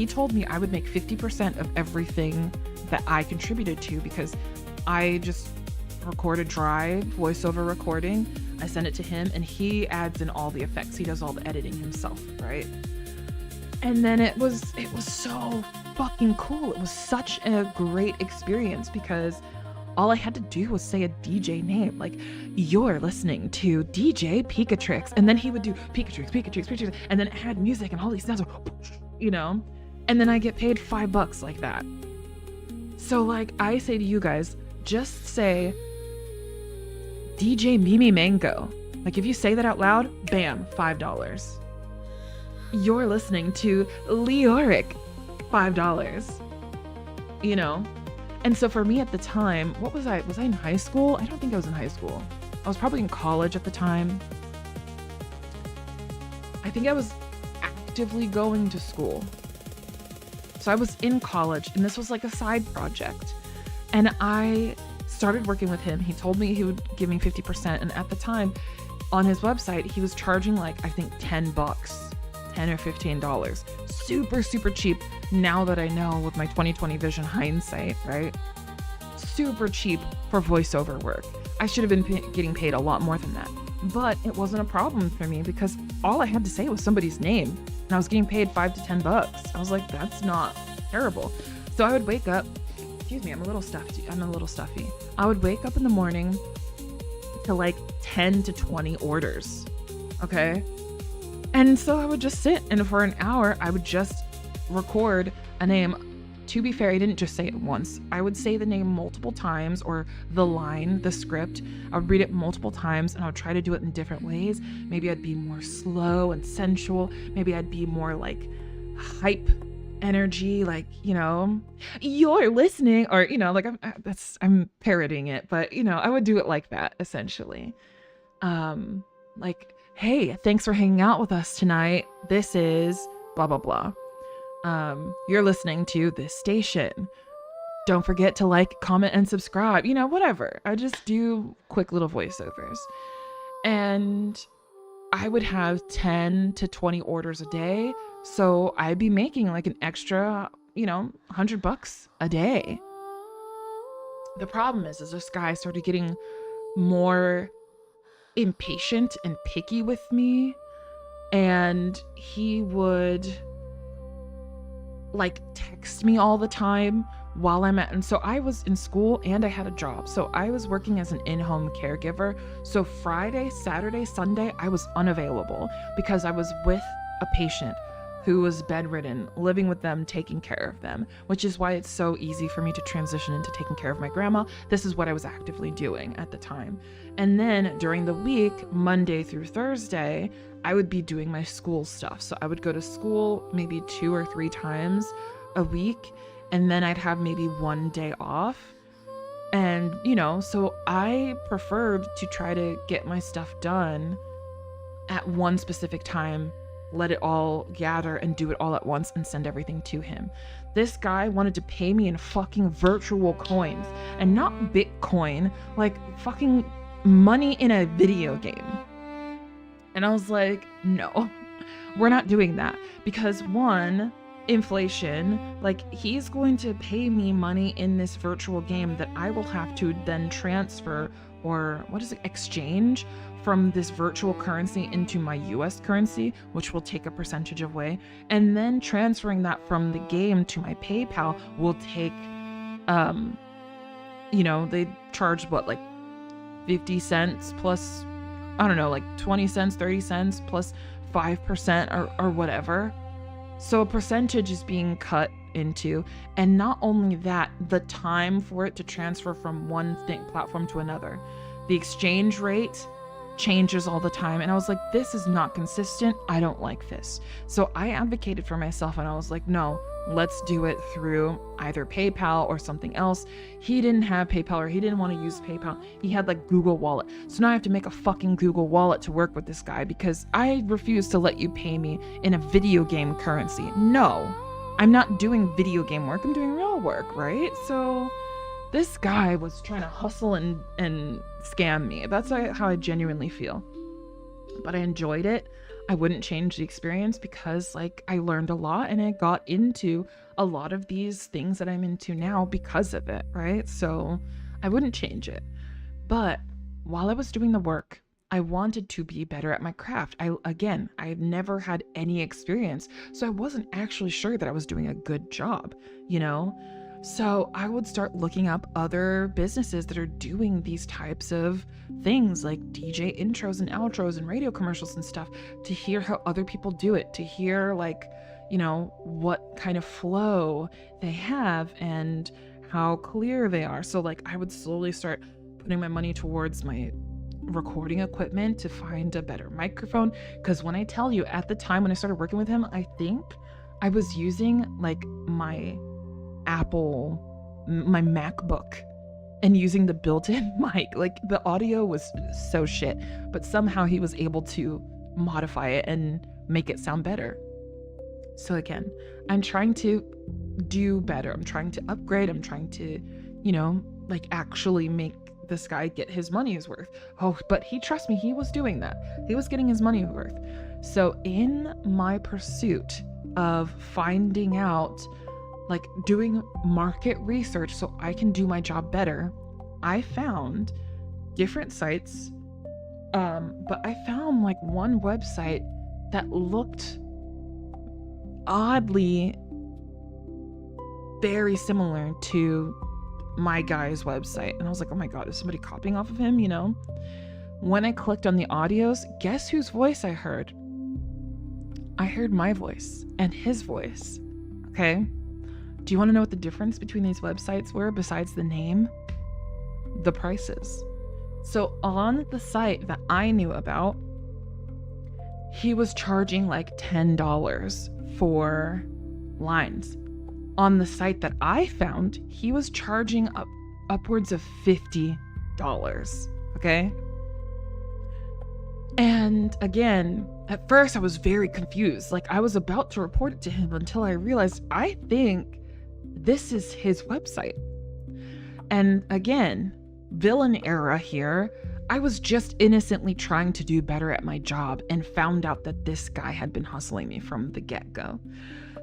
told me I would make 50% of everything that I contributed to, because I just recorded dry voiceover recording. I send it to him, and he adds in all the effects. He does all the editing himself, right? And then it was so fucking cool. It was such a great experience, because all I had to do was say a DJ name, like, you're listening to DJ Pikatrix, and then he would do Pikatrix, and then add music and all these sounds, and then I get paid $5 like that. So like, I say to you guys, just say DJ Mimi Mango. Like, if you say that out loud, bam, $5. You're listening to Leoric, $5. And so for me at the time, what was I in high school? I don't think I was in high school. I was probably in college at the time. I think I was actively going to school. So I was in college, and this was like a side project. And I started working with him. He told me he would give me 50%. And at the time, on his website, he was charging like, I think $10, $10 or $15. Super, super cheap. Now that I know with my 2020 vision hindsight, right? Super cheap for voiceover work. I should have been getting paid a lot more than that. But it wasn't a problem for me, because all I had to say was somebody's name, and I was getting paid $5 to $10. I was like, that's not terrible. So I would wake up, excuse me, I'm a little stuffy. I would wake up in the morning to like 10 to 20 orders. Okay. And so I would just sit, and for an hour, I would just record a name. To be fair, I didn't just say it once. I would say the name multiple times, or the line, the script. I would read it multiple times, and I would try to do it in different ways. Maybe I'd be more slow and sensual. Maybe I'd be more like hype energy, like, you're listening, or, like I'm parroting it, but, I would do it like that, essentially. Like, hey, thanks for hanging out with us tonight. This is blah, blah, blah. You're listening to this station. Don't forget to like, comment, and subscribe. You know, whatever. I just do quick little voiceovers. And I would have 10 to 20 orders a day. So I'd be making like an extra, $100 a day. The problem is this guy started getting more impatient and picky with me. And he would like text me all the time while I'm at, and so I was in school and I had a job. So I was working as an in-home caregiver. So Friday, Saturday, Sunday, I was unavailable because I was with a patient who was bedridden, living with them, taking care of them, which is why it's so easy for me to transition into taking care of my grandma. This is what I was actively doing at the time. And then during the week, Monday through Thursday, I would be doing my school stuff. So I would go to school maybe 2 or 3 times a week, and then I'd have maybe 1 day off. And, so I preferred to try to get my stuff done at one specific time, let it all gather and do it all at once and send everything to him. This guy wanted to pay me in fucking virtual coins and not Bitcoin, like fucking money in a video game. And I was like, no, we're not doing that, because one, inflation, like he's going to pay me money in this virtual game that I will have to then transfer, or exchange from this virtual currency into my US currency, which will take a percentage away. And then transferring that from the game to my PayPal will take, they charge like 50 cents plus, I don't know, like 20 cents, 30 cents plus 5% or whatever. So a percentage is being cut into. And not only that, the time for it to transfer from one platform to another. The exchange rate changes all the time. And I was like, this is not consistent. I don't like this. So I advocated for myself and I was like, no, let's do it through either PayPal or something else. He didn't have PayPal, or he didn't want to use PayPal. He had like Google Wallet. So now I have to make a fucking Google Wallet to work with this guy because I refuse to let you pay me in a video game currency. No, I'm not doing video game work. I'm doing real work, right? So this guy was trying to hustle and scam me. That's how I genuinely feel. But I enjoyed it. I wouldn't change the experience because like I learned a lot and I got into a lot of these things that I'm into now because of it, right? So I wouldn't change it. But while I was doing the work, I wanted to be better at my craft. I've never had any experience, so I wasn't actually sure that I was doing a good job, So I would start looking up other businesses that are doing these types of things, like DJ intros and outros and radio commercials and stuff, to hear how other people do it, to hear what kind of flow they have and how clear they are. So like I would slowly start putting my money towards my recording equipment to find a better microphone. Because when I tell you, at the time when I started working with him, I think I was using like my MacBook and using the built-in mic. Like the audio was so shit, but somehow he was able to modify it and make it sound better. So again, I'm trying to do better. I'm trying to upgrade. I'm trying to, actually make this guy get his money's worth. Oh, but trust me, he was doing that. He was getting his money's worth. So in my pursuit of finding out, like doing market research so I can do my job better, I found different sites. But I found like one website that looked oddly very similar to my guy's website. And I was like, oh my God, is somebody copying off of him? When I clicked on the audios, guess whose voice I heard? I heard my voice and his voice. Okay. Do you want to know what the difference between these websites were besides the name? The prices. So on the site that I knew about, he was charging like $10 for lines. On the site that I found, he was charging upwards of $50. Okay? And again, at first I was very confused. Like, I was about to report it to him until I realized I think this is his website. And again, villain era here. I was just innocently trying to do better at my job and found out that this guy had been hustling me from the get-go.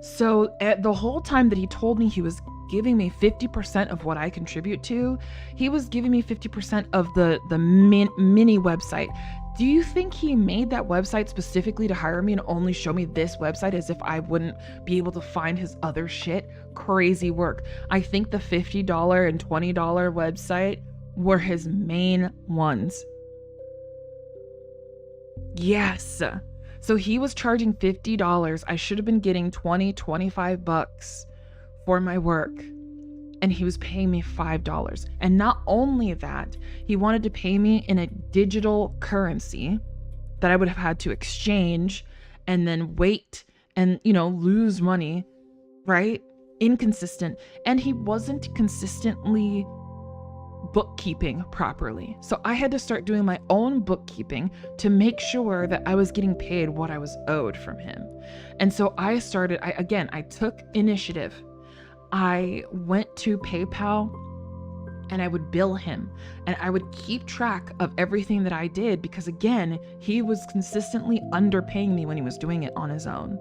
So at the whole time that he told me he was giving me 50% of what I contribute to, he was giving me 50% of the mini website. Do you think he made that website specifically to hire me and only show me this website as if I wouldn't be able to find his other shit? Crazy work. I think the $50 and $20 website were his main ones. Yes. So he was charging $50. I should have been getting $20-$25 for my work. And he was paying me $5. And not only that, he wanted to pay me in a digital currency that I would have had to exchange and then wait and, lose money, right? Inconsistent. And he wasn't consistently bookkeeping properly. So I had to start doing my own bookkeeping to make sure that I was getting paid what I was owed from him. And so I took initiative. I went to PayPal and I would bill him and I would keep track of everything that I did because, again, he was consistently underpaying me when he was doing it on his own.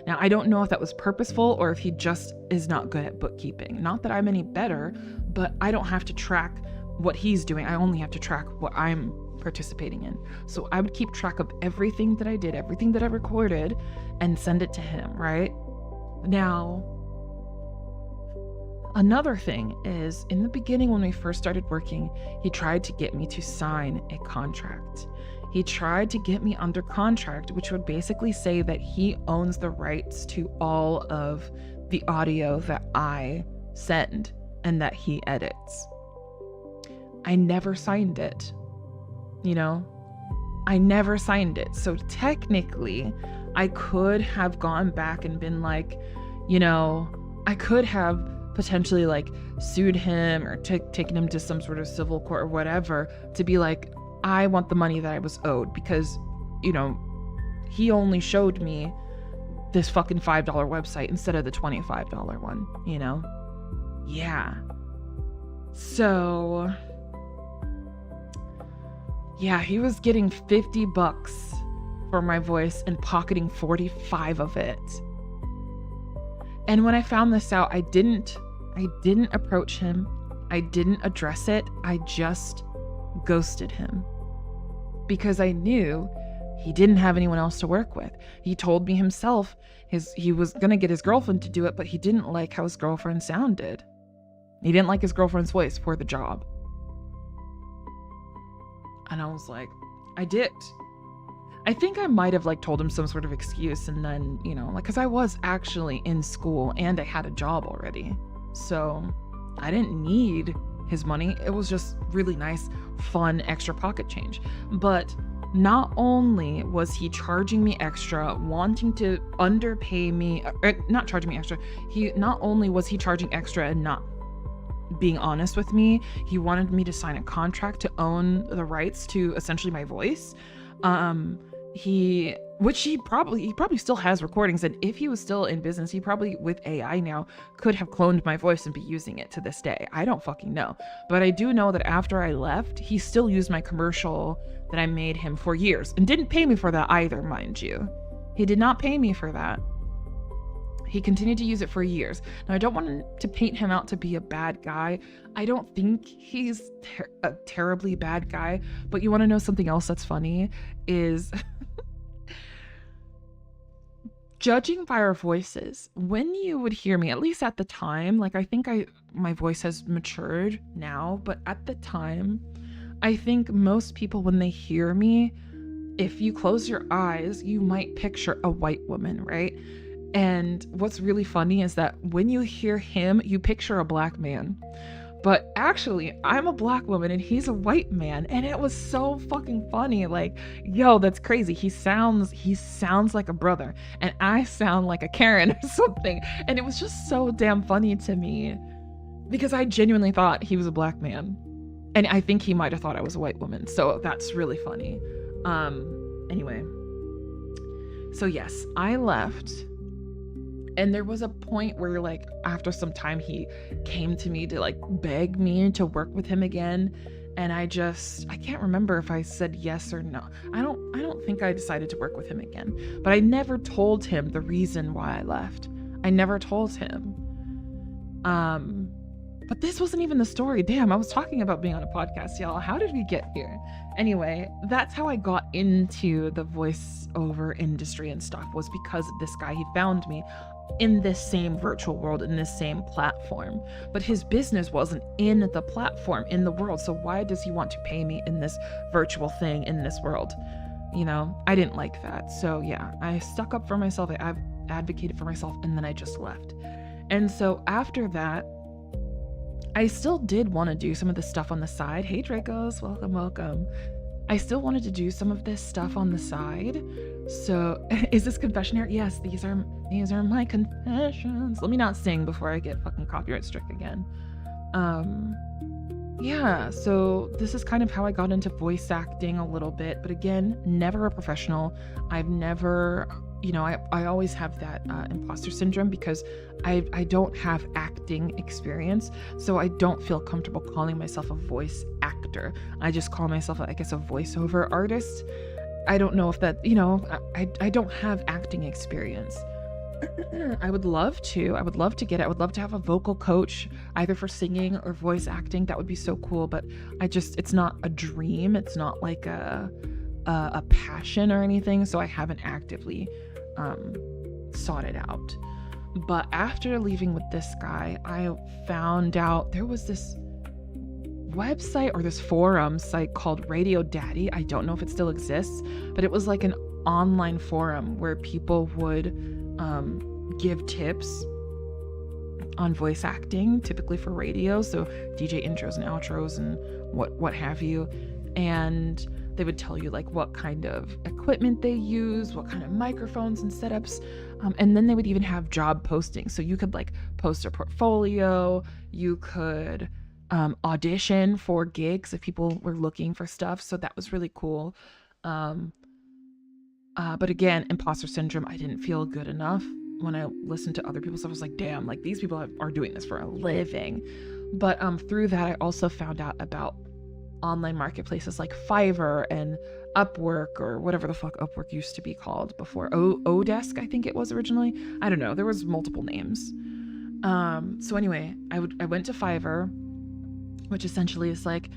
Now, I don't know if that was purposeful or if he just is not good at bookkeeping. Not that I'm any better, but I don't have to track what he's doing. I only have to track what I'm participating in. So I would keep track of everything that I did, everything that I recorded, and send it to him, right? Now, another thing is, in the beginning when we first started working, he tried to get me to sign a contract. He tried to get me under contract, which would basically say that he owns the rights to all of the audio that I send and that he edits. I never signed it. I never signed it. So technically, I could have gone back and been like, I could have potentially like sued him or taken him to some sort of civil court or whatever to be like, I want the money that I was owed because, he only showed me this fucking $5 website instead of the $25 one, Yeah. So, yeah, he was getting $50 for my voice and pocketing 45 of it. And when I found this out, I didn't approach him. I didn't address it. I just ghosted him because I knew he didn't have anyone else to work with. He told me himself he was going to get his girlfriend to do it, but he didn't like how his girlfriend sounded. He didn't like his girlfriend's voice for the job. And I was like, I did. I think I might have told him some sort of excuse and then, because I was actually in school and I had a job already. So I didn't need his money. It was just really nice, fun, extra pocket change. But not only was he charging me extra, wanting to underpay me, not charging me extra, not only was he charging extra and not being honest with me, he wanted me to sign a contract to own the rights to essentially my voice. He probably still has recordings, and if he was still in business, he probably, with AI now, could have cloned my voice and be using it to this day. I don't fucking know. But I do know that after I left, he still used my commercial that I made him for years and didn't pay me for that either, mind you. He did not pay me for that. He continued to use it for years. Now, I don't want to paint him out to be a bad guy. I don't think he's a terribly bad guy. But you want to know something else that's funny is judging by our voices. When you would hear me, at least at the time, I think my voice has matured now, but at the time, I think most people, when they hear me, if you close your eyes, you might picture a white woman, right? And what's really funny is that when you hear him, you picture a black man. But actually, I'm a black woman and he's a white man. And it was so fucking funny. Yo, that's crazy. He sounds like a brother and I sound like a Karen or something. And it was just so damn funny to me because I genuinely thought he was a black man. And I think he might have thought I was a white woman. So that's really funny. Anyway, so yes, I left. And there was a point where, like, after some time, he came to me to, like, beg me to work with him again. And I can't remember if I said yes or no. I don't think I decided to work with him again. But I never told him the reason why I left. I never told him. But this wasn't even the story. Damn, I was talking about being on a podcast, y'all. How did we get here? Anyway, that's how I got into the voiceover industry and stuff, was because of this guy. He found me in this same virtual world, in this same platform. But his business wasn't in the platform, in the world. So why does he want to pay me in this virtual thing, in this world? You know, I didn't like that. So yeah, I stuck up for myself. I advocated for myself, and then I just left. And so after that, I still did want to do some of the stuff on the side. Hey Dracos, welcome. I still wanted to do some of this stuff on the side. So is this confession here? Yes, these are my confessions. Let me not sing before I get fucking copyright struck again. Yeah, so this is kind of how I got into voice acting a little bit, but again, never a professional. I've never, I always have that imposter syndrome because I don't have acting experience, so I don't feel comfortable calling myself a voice actor. I just call myself, I guess, a voiceover artist. I don't know if that, I don't have acting experience. I would love to get it. I would love to have a vocal coach, either for singing or voice acting. That would be so cool, but it's not a dream. It's not like a passion or anything, so I haven't actively sought it out. But after leaving with this guy, I found out there was this website or this forum site called Radio Daddy. I don't know if it still exists, but it was like an online forum where people would give tips on voice acting, typically for radio, so DJ intros and outros and what have you. And they would tell you like what kind of equipment they use, what kind of microphones and setups, and then they would even have job postings, so you could like post a portfolio, you could audition for gigs if people were looking for stuff. So that was really cool. But again, imposter syndrome, I didn't feel good enough. When I listened to other people's stuff, I was like, damn, like these people are doing this for a living. But through that, I also found out about online marketplaces like Fiverr and Upwork, or whatever the fuck Upwork used to be called before. Odesk, I think it was originally. I don't know. There was multiple names. So anyway, I went to Fiverr, which essentially is like,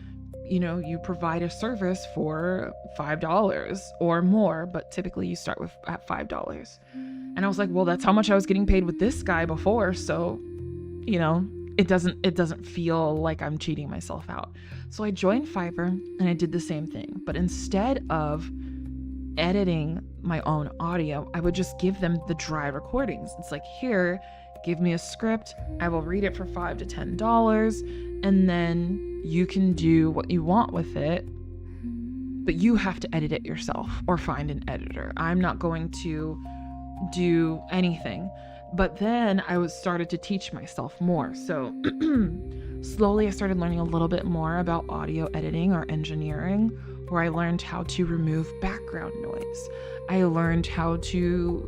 you provide a service for $5 or more, but typically you start at $5. And I was like, well, that's how much I was getting paid with this guy before. So, it doesn't feel like I'm cheating myself out. So I joined Fiverr and I did the same thing, but instead of editing my own audio, I would just give them the dry recordings. It's like, here, give me a script. I will read it for $5 to $10, and then you can do what you want with it, but you have to edit it yourself or find an editor. I'm not going to do anything. But then I started to teach myself more. So slowly I started learning a little bit more about audio editing or engineering, where I learned how to remove background noise. I learned how to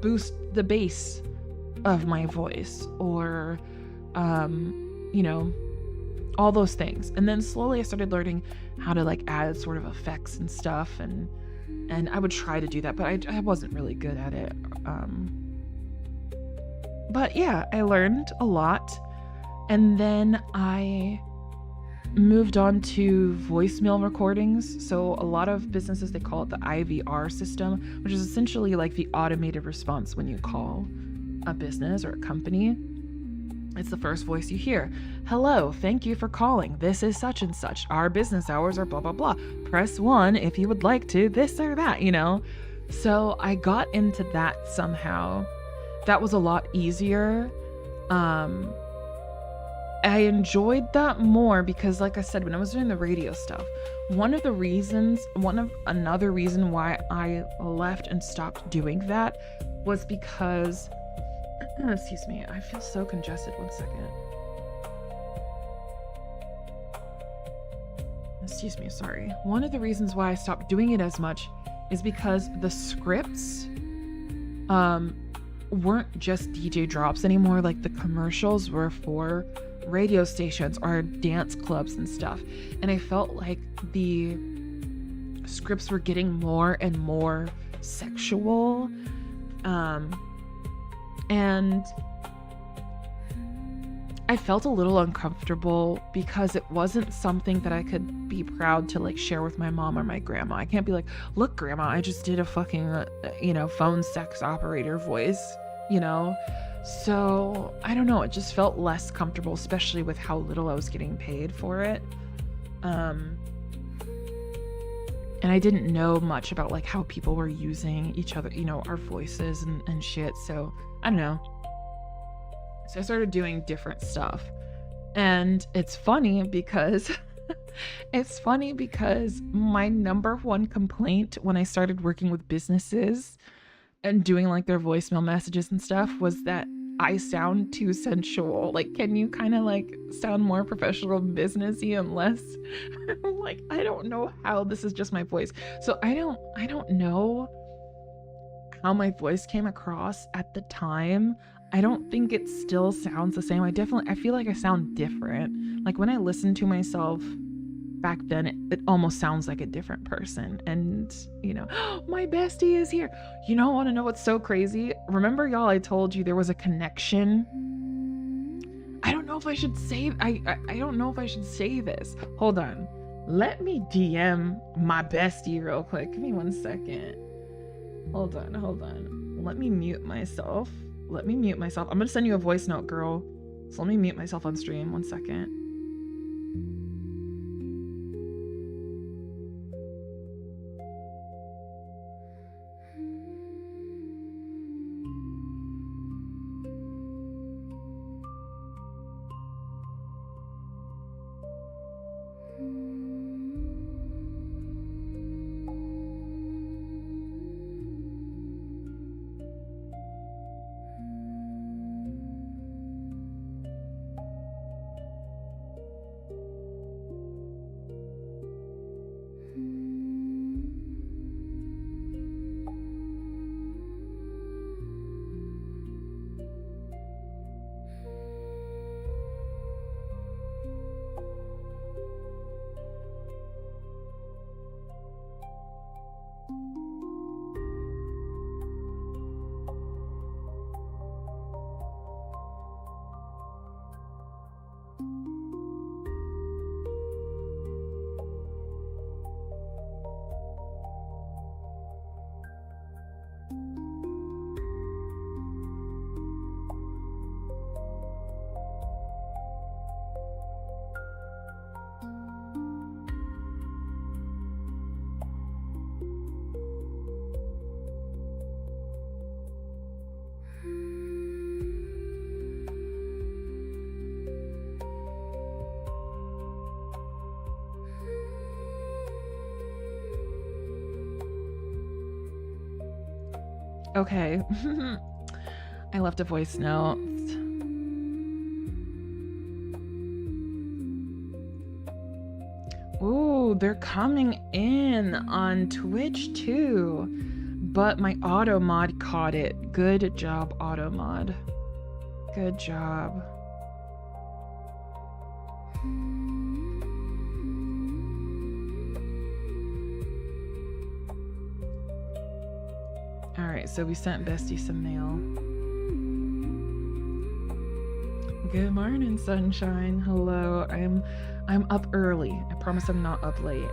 boost the bass of my voice, or all those things. And then slowly I started learning how to like add sort of effects and stuff, and I would try to do that, but I wasn't really good at it. But yeah, I learned a lot. And then I moved on to voicemail recordings. So a lot of businesses, they call it the IVR system, which is essentially like the automated response when you call a business or a company. It's the first voice you hear. Hello, thank you for calling. This is such and such. Our business hours are blah, blah, blah. Press 1 if you would like to this or that, So I got into that somehow. That was a lot easier. I enjoyed that more because, like I said, when I was doing the radio stuff, another reason why I left and stopped doing that was because, excuse me, I feel so congested. 1 second. excuse me, sorry. One of the reasons why I stopped doing it as much is because the scripts weren't just DJ drops anymore. Like the commercials were for radio stations or dance clubs and stuff. And I felt like the scripts were getting more and more sexual. And I felt a little uncomfortable because it wasn't something that I could be proud to like share with my mom or my grandma. I can't be like, look, grandma, I just did a fucking, phone sex operator voice, So I don't know. It just felt less comfortable, especially with how little I was getting paid for it. And I didn't know much about like how people were using each other, our voices and shit. So I don't know. So I started doing different stuff. And it's funny because my number one complaint when I started working with businesses and doing like their voicemail messages and stuff was that I sound too sensual. Like, can you kind of like sound more professional and businessy and less like, I don't know how this is just my voice. So I don't know how my voice came across at the time. I don't think it still sounds the same. I feel like I sound different. Like when I listen to myself back then, it almost sounds like a different person. And, my bestie is here. Want to know what's so crazy? Remember, y'all, I told you there was a connection. I don't know if I should say, I don't know if I should say this. Hold on. Let me DM my bestie real quick. Give me 1 second. Hold on. Let me mute myself. I'm going to send you a voice note, girl. So let me mute myself on stream. 1 second. Okay. I left a voice note. Ooh, they're coming in on Twitch too. But my auto mod caught it. Good job, auto mod. Good job. Alright, so we sent Bestie some mail. Good morning, sunshine. Hello. I'm up early. I promise I'm not up late.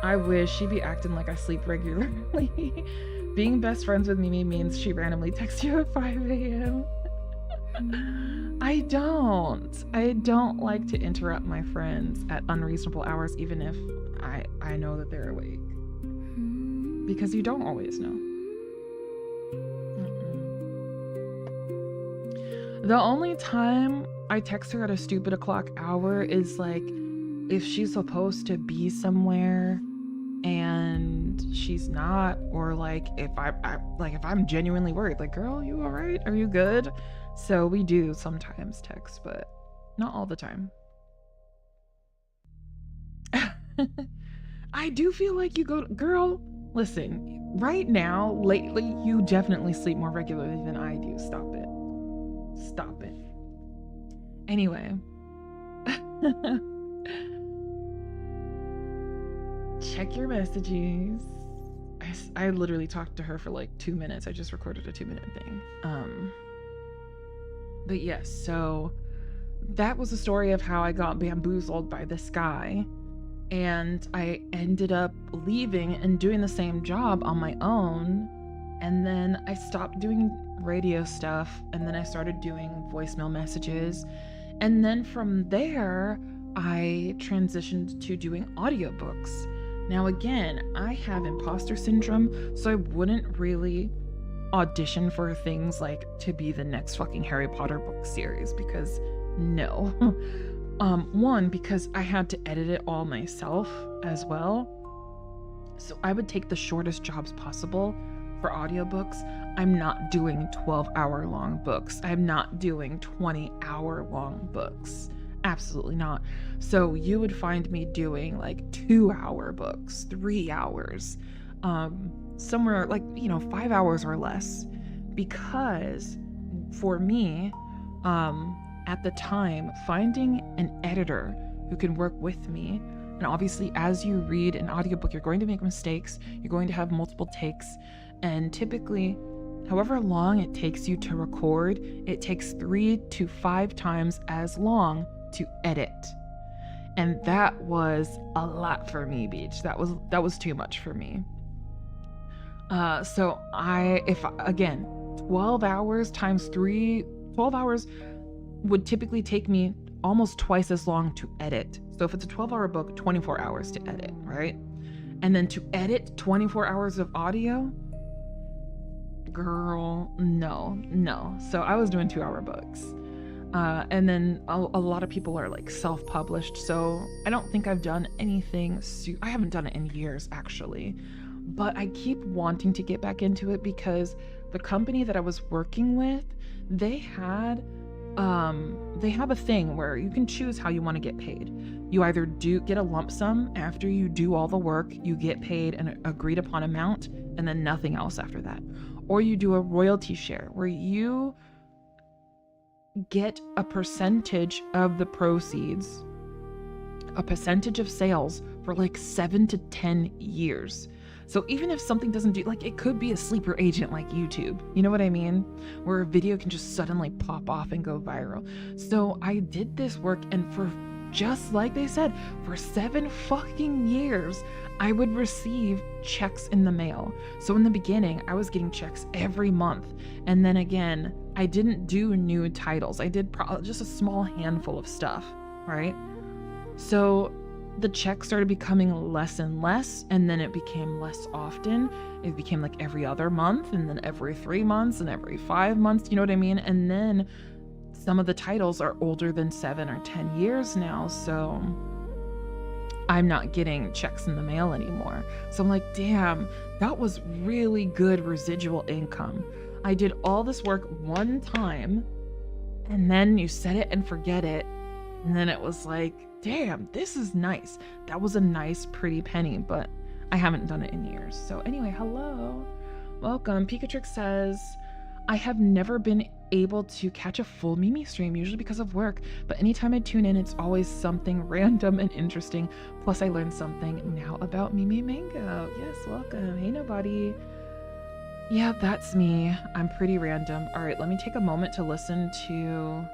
I wish. She'd be acting like I sleep regularly. Being best friends with Mimi means she randomly texts you at 5 a.m. I don't like to interrupt my friends at unreasonable hours, even if I know that they're awake. Because you don't always know. The only time I text her at a stupid o'clock hour is like if she's supposed to be somewhere and she's not, or like if I'm genuinely worried, like, girl, you all right? Are you good? So we do sometimes text, but not all the time. I do feel like you go, girl, listen, right now, lately, you definitely sleep more regularly than I do. Stop it. Stop it. Anyway. Check your messages. I literally talked to her for like 2 minutes. I just recorded a 2-minute thing. But yes, so that was the story of how I got bamboozled by this guy. And I ended up leaving and doing the same job on my own. And then I stopped doing radio stuff. And then I started doing voicemail messages. And then from there, I transitioned to doing audiobooks. Now, again, I have imposter syndrome, so I wouldn't really audition for things like to be the next fucking Harry Potter book series, because no. One, because I had to edit it all myself as well. So I would take the shortest jobs possible for audiobooks. I'm not doing 12-hour long books. I'm not doing 20-hour long books. Absolutely not. So you would find me doing like 2-hour books, 3 hours, somewhere like, 5 hours or less, because for me, at the time, finding an editor who can work with me, and obviously as you read an audiobook, you're going to make mistakes, you're going to have multiple takes, and typically, however long it takes you to record, it takes 3 to 5 times as long to edit. And that was a lot for me, Beach. That was too much for me. So if 12 hours times 3, 12 hours would typically take me almost twice as long to edit. So if it's a 12-hour book, 24 hours to edit, right? And then to edit 24 hours of audio, girl, no. So I was doing 2-hour books. And then a lot of people are like self-published. So I don't think I've done anything. I haven't done it in years, actually. But I keep wanting to get back into it because the company that I was working with, they have a thing where you can choose how you want to get paid. You either get a lump sum after you do all the work, you get paid an agreed upon amount, and then nothing else after that. Or you do a royalty share where you get a percentage of the proceeds, a percentage of sales for like 7 to 10 years. So even if something doesn't do, like, it could be a sleeper agent like YouTube, you know what I mean? Where a video can just suddenly pop off and go viral. So I did this work, and for just like they said, for 7 fucking years, I would receive checks in the mail. So in the beginning, I was getting checks every month. And then again, I didn't do new titles. I did just a small handful of stuff, right? So the checks started becoming less and less, and then it became less often. It became like every other month, and then every 3 months, and every 5 months, you know what I mean? And then some of the titles are older than 7 or 10 years now, so I'm not getting checks in the mail anymore. So I'm like, damn, that was really good residual income. I did all this work one time, and then you set it and forget it, and then it was like, damn, this is nice. That was a nice, pretty penny, but I haven't done it in years. So anyway, hello. Welcome. Pikatrix says, I have never been able to catch a full Mimi stream, usually because of work, but anytime I tune in, it's always something random and interesting. Plus, I learned something now about Mimi Mango. Yes, welcome. Hey, nobody. Yeah, that's me. I'm pretty random. All right, let me take a moment to listen to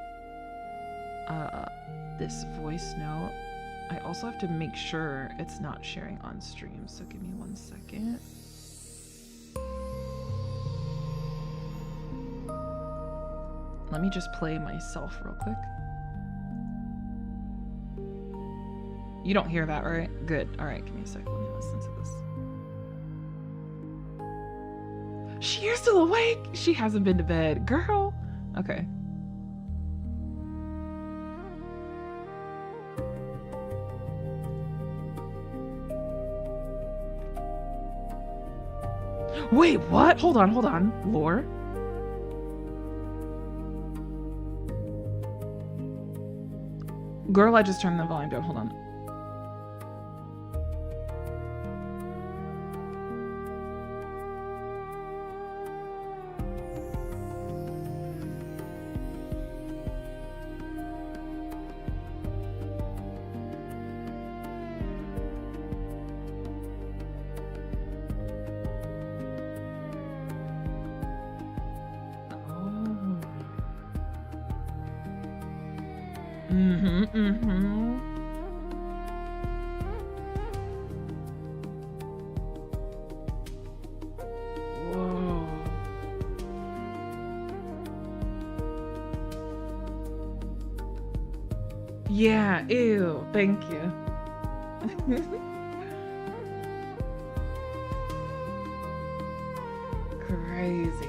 this voice note. I also have to make sure it's not sharing on stream, so give me 1 second. Let me just play myself real quick. You don't hear that, right? Good. All right, give me a second. Let me listen to this. You're still awake? She hasn't been to bed. Girl. Okay. Wait, what? Hold on. Lore? Girl, I just turned the volume down. Hold on. Mm-hmm, mm-hmm. Whoa. Yeah, ew, thank you. Crazy.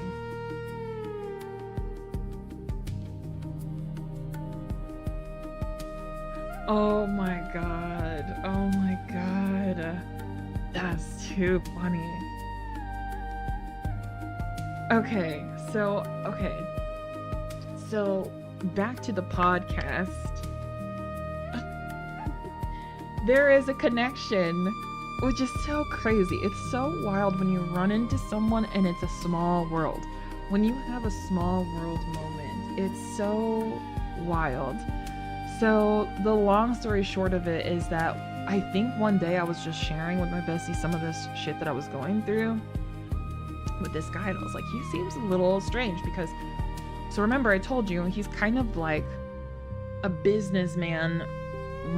Oh my god. Oh my god. That's too funny. Okay, so back to the podcast. There is a connection, which is so crazy. It's so wild when you run into someone and it's a small world. When you have a small world moment, it's so wild. So the long story short of it is that I think one day I was just sharing with my bestie some of this shit that I was going through with this guy, and I was like, he seems a little strange because, so remember I told you he's kind of like a businessman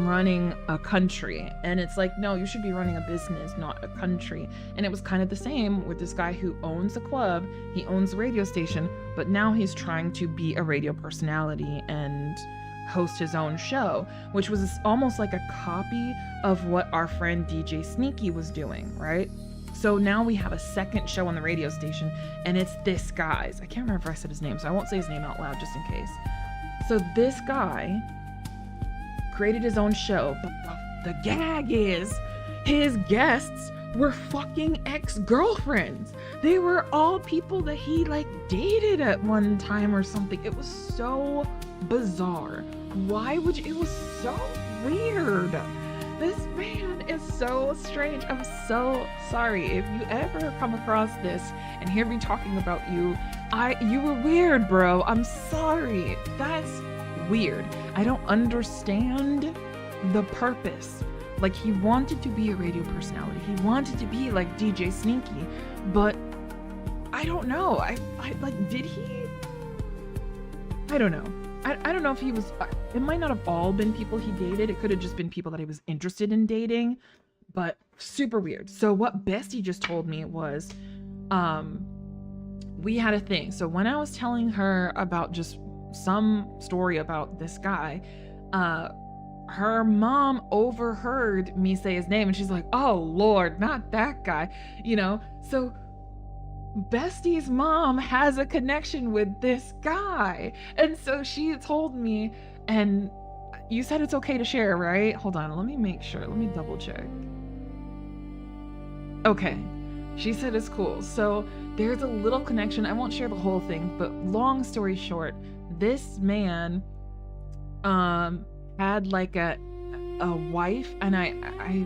running a country, and it's like, no, you should be running a business, not a country. And it was kind of the same with this guy who owns a club, he owns a radio station, but now he's trying to be a radio personality and host his own show, which was almost like a copy of what our friend DJ Sneaky was doing, right? So now we have a second show on the radio station, and it's this guy's. I can't remember if I said his name, so I won't say his name out loud just in case. So this guy created his own show, but the gag is his guests were fucking ex-girlfriends. They were all people that he like dated at one time or something. It was so bizarre. Why would you? It was so weird. This man is so strange. I'm so sorry if you ever come across this and hear me talking about you. You were weird, bro. I'm sorry. That's weird. I don't understand the purpose. Like, he wanted to be a radio personality. He wanted to be like DJ Sneaky, but I don't know. I like, did he? I don't know. I don't know if he was, it might not have all been people he dated. It could have just been people that he was interested in dating, but super weird. So what Bestie just told me was, we had a thing. So when I was telling her about just some story about this guy, her mom overheard me say his name, and she's like, oh Lord, not that guy, you know? So Bestie's mom has a connection with this guy. And so she told me, and you said it's okay to share, right? Hold on, let me make sure. Let me double check. Okay, she said it's cool. So there's a little connection. I won't share the whole thing, but long story short, this man had like a wife, and I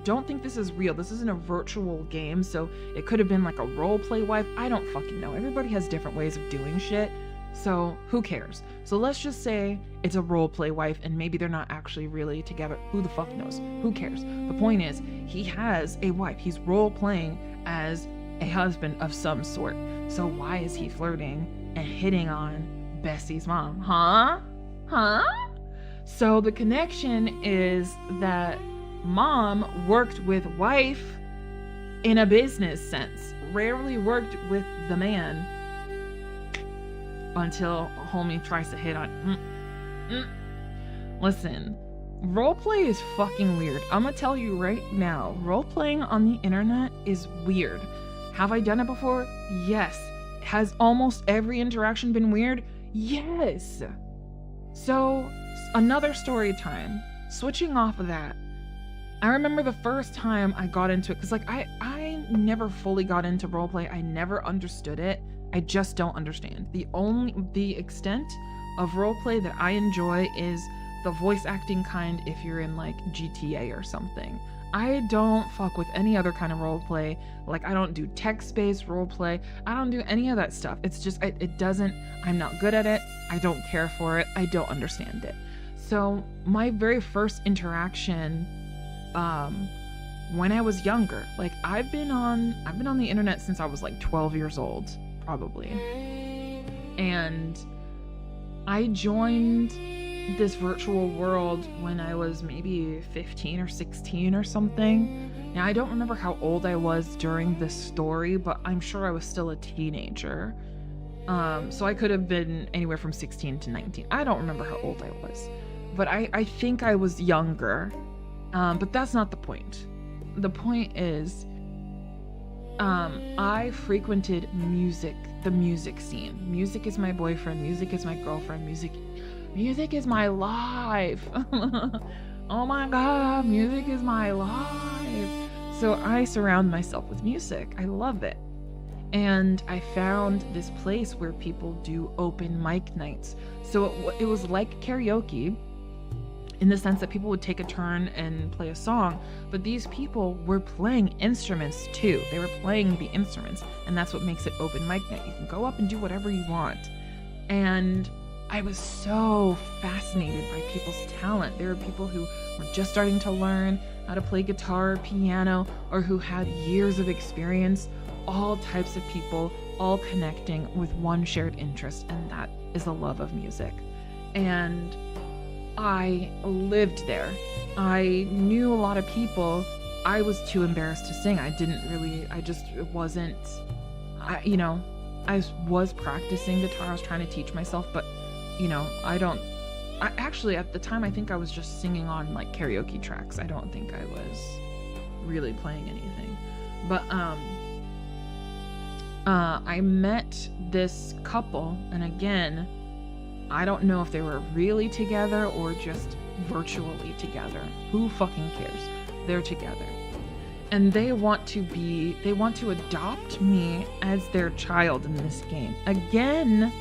don't think this is real. This isn't a virtual game, so it could have been like a role play wife. I don't fucking know. Everybody has different ways of doing shit, so who cares? So let's just say it's a role play wife, and maybe they're not actually really together. Who the fuck knows? Who cares? The point is, he has a wife. He's role playing as a husband of some sort. So why is he flirting and hitting on Bestie's mom? Huh? So the connection is that mom worked with wife in a business sense, rarely worked with the man until homie tries to hit on. Listen, roleplay is fucking weird. I'm gonna tell you right now, roleplaying on the internet is weird. Have I done it before? Yes. Has almost every interaction been weird? Yes. So another story time, switching off of that, I remember the first time I got into it, because like I never fully got into roleplay. I never understood it. I just don't understand. The extent of roleplay that I enjoy is the voice acting kind, if you're in like GTA or something. I don't fuck with any other kind of roleplay. Like, I don't do text-based roleplay. I don't do any of that stuff. It's just, it doesn't, I'm not good at it. I don't care for it. I don't understand it. So my very first interaction, when I was younger, like I've been on the internet since I was like 12 years old, probably. And I joined this virtual world when I was maybe 15 or 16 or something. Now, I don't remember how old I was during this story, but I'm sure I was still a teenager. So I could have been anywhere from 16 to 19. I don't remember how old I was, but I think I was younger. But that's not the point. The point is, I frequented the music scene. Music is my boyfriend. Music is my girlfriend. Music is my life. Oh my God, music is my life. So I surround myself with music. I love it. And I found this place where people do open mic nights. So it was like karaoke in the sense that people would take a turn and play a song, but these people were playing instruments too. They were playing the instruments, and that's what makes it open mic night. You can go up and do whatever you want. And I was so fascinated by people's talent. There were people who were just starting to learn how to play guitar or piano, or who had years of experience, all types of people, all connecting with one shared interest, and that is a love of music. And I lived there. I knew a lot of people. I was too embarrassed to sing. I was practicing guitar. I was trying to teach myself, but actually at the time, I think I was just singing on like karaoke tracks. I don't think I was really playing anything. But I met this couple, and again, I don't know if they were really together or just virtually together. Who fucking cares? They're together. And they want to adopt me as their child in this game. Again,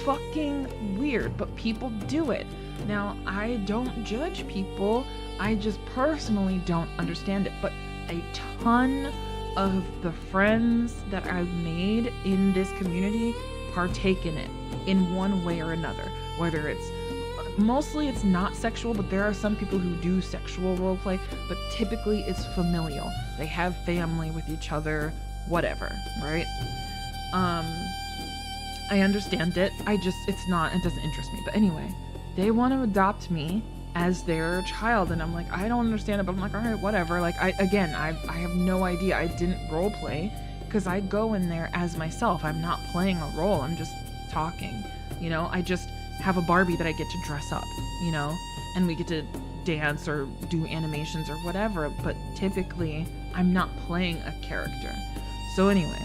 fucking weird, but people do it. Now, I don't judge people. I just personally don't understand it. But a ton of the friends that I've made in this community partake in it in one way or another. Whether it's mostly it's not sexual, but there are some people who do sexual roleplay, but typically it's familial. They have family with each other, whatever, right? I understand it. it doesn't interest me. But anyway, they want to adopt me as their child, and I'm like, I don't understand it, but I'm like, all right, whatever. Like, I have no idea. I didn't roleplay because I go in there as myself. I'm not playing a role. I'm just talking, I just have a Barbie that I get to dress up, and we get to dance or do animations or whatever, but typically I'm not playing a character. So anyway,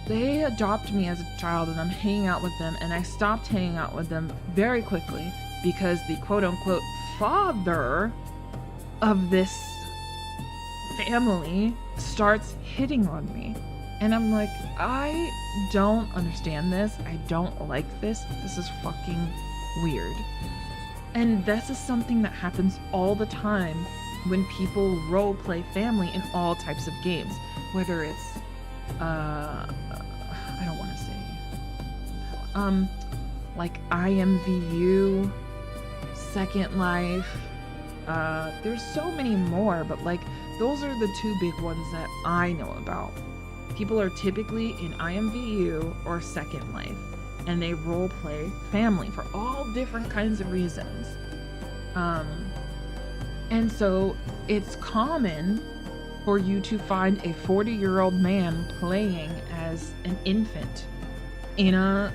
they adopt me as a child, and I'm hanging out with them, and I stopped hanging out with them very quickly because the quote-unquote father of this family starts hitting on me. And I'm like, I don't understand this. I don't like this. This is fucking weird. And this is something that happens all the time when people roleplay family in all types of games. Whether it's, I don't want to say, like IMVU, Second Life. There's so many more, but like those are the two big ones that I know about. People are typically in IMVU or Second Life, and they roleplay family for all different kinds of reasons. And so it's common for you to find a 40-year-old man playing as an infant in a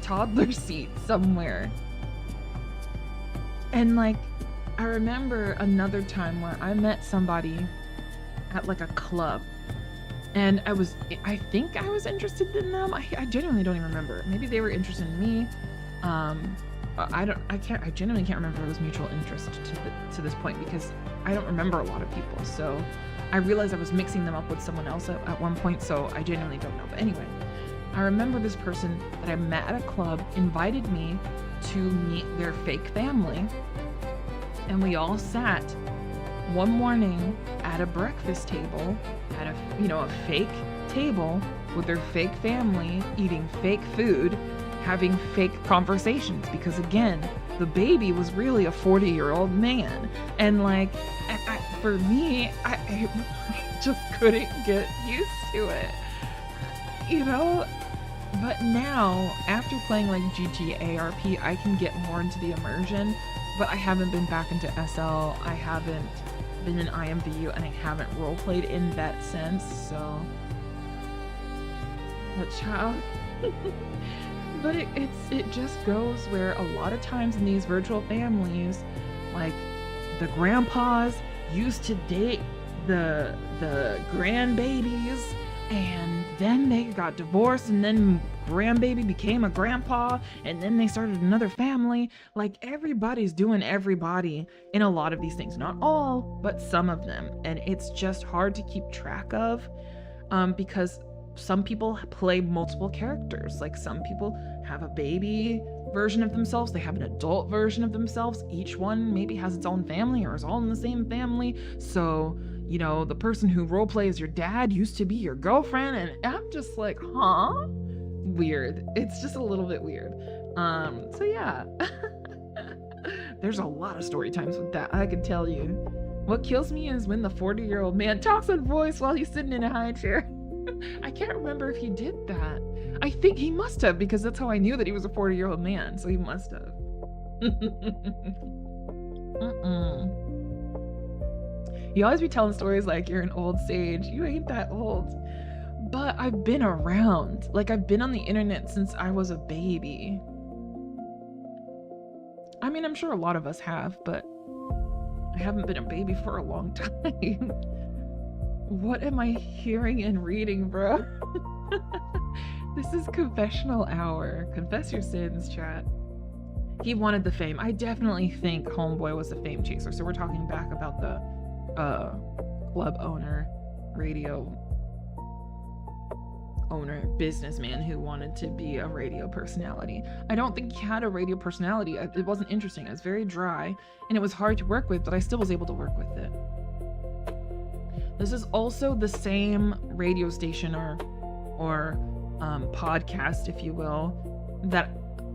toddler seat somewhere. And like, I remember another time where I met somebody at like a club, and I think I was interested in them. I genuinely don't even remember. Maybe they were interested in me. I genuinely can't remember if it was mutual interest to this point, because I don't remember a lot of people. So I realized I was mixing them up with someone else at one point, so I genuinely don't know. But anyway, I remember this person that I met at a club invited me to meet their fake family, and we all sat one morning at a breakfast table at a fake table with their fake family, eating fake food, having fake conversations, because again, the baby was really a 40-year-old man. And like, for me, I just couldn't get used to it, But now, after playing like GTA RP, I can get more into the immersion, but I haven't been back into SL, I haven't been in IMVU, and I haven't roleplayed in that sense, so... But child... But it just goes where a lot of times in these virtual families, like, the grandpas used to date the grandbabies, and then they got divorced, and then grandbaby became a grandpa, and then they started another family. Like, everybody's doing everybody in a lot of these things. Not all, but some of them. And it's just hard to keep track of, because some people play multiple characters. Like, some people have a baby version of themselves, they have an adult version of themselves. Each one maybe has its own family or is all in the same family. So, you know, the person who roleplays your dad used to be your girlfriend, and I'm just like, huh? Weird. It's just a little bit weird. So yeah. There's a lot of story times with that, I can tell you. What kills me is when the 40-year-old man talks on voice while he's sitting in a high chair. I can't remember if he did that. I think he must have, because that's how I knew that he was a 40-year-old man, so he must have. You always be telling stories like you're an old sage. You ain't that old. But I've been around. Like, I've been on the internet since I was a baby. I mean, I'm sure a lot of us have, but I haven't been a baby for a long time. What am I hearing and reading, bro? This is confessional hour. Confess your sins, chat. He wanted the fame. I definitely think Homeboy was a fame chaser. So we're talking back about the club owner, radio owner, businessman who wanted to be a radio personality. I don't think he had a radio personality. It wasn't interesting. It was very dry, and it was hard to work with, but I still was able to work with it. This is also the same radio station or podcast, if you will, that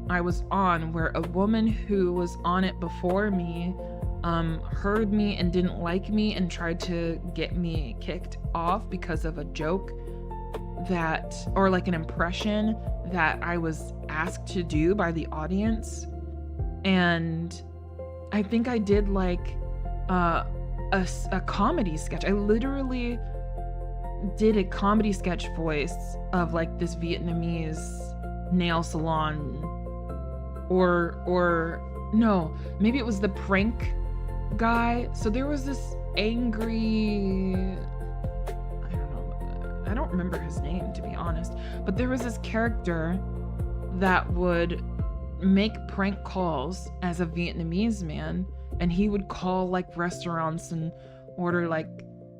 I was on, where a woman who was on it before me heard me and didn't like me and tried to get me kicked off because of a joke that, or like an impression that I was asked to do by the audience. And I think I did like a comedy sketch. I literally did a comedy sketch voice of like this Vietnamese nail salon, or no, maybe it was the prank guy. So there was this angry, I don't remember his name, to be honest, but there was this character that would make prank calls as a Vietnamese man, and he would call like restaurants and order like,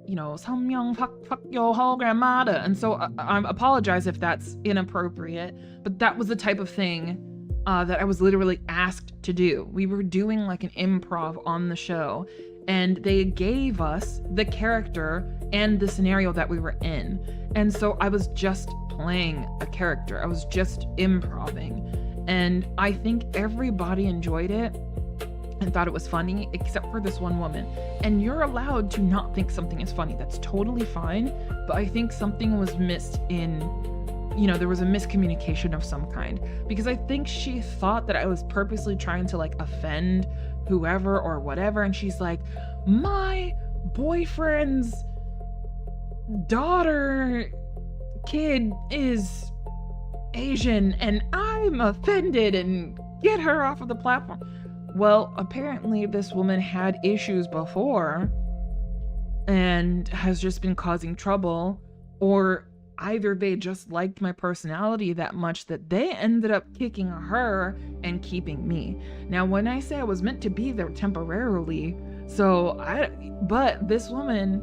you know, some young fuck your whole grandmother. And so I apologize if that's inappropriate, but that was the type of thing that I was literally asked to do. We were doing like an improv on the show, and they gave us the character and the scenario that we were in. And so I was just playing a character. I was just improving. And I think everybody enjoyed it and thought it was funny, except for this one woman. And you're allowed to not think something is funny. That's totally fine. But I think something was missed in, you know, there was a miscommunication of some kind, because I think she thought that I was purposely trying to like offend whoever or whatever. And she's like, my boyfriend's daughter kid is Asian and I'm offended, and get her off of the platform. Well, apparently this woman had issues before and has just been causing trouble, or either they just liked my personality that much that they ended up kicking her and keeping me. Now, when I say I was meant to be there temporarily, but this woman,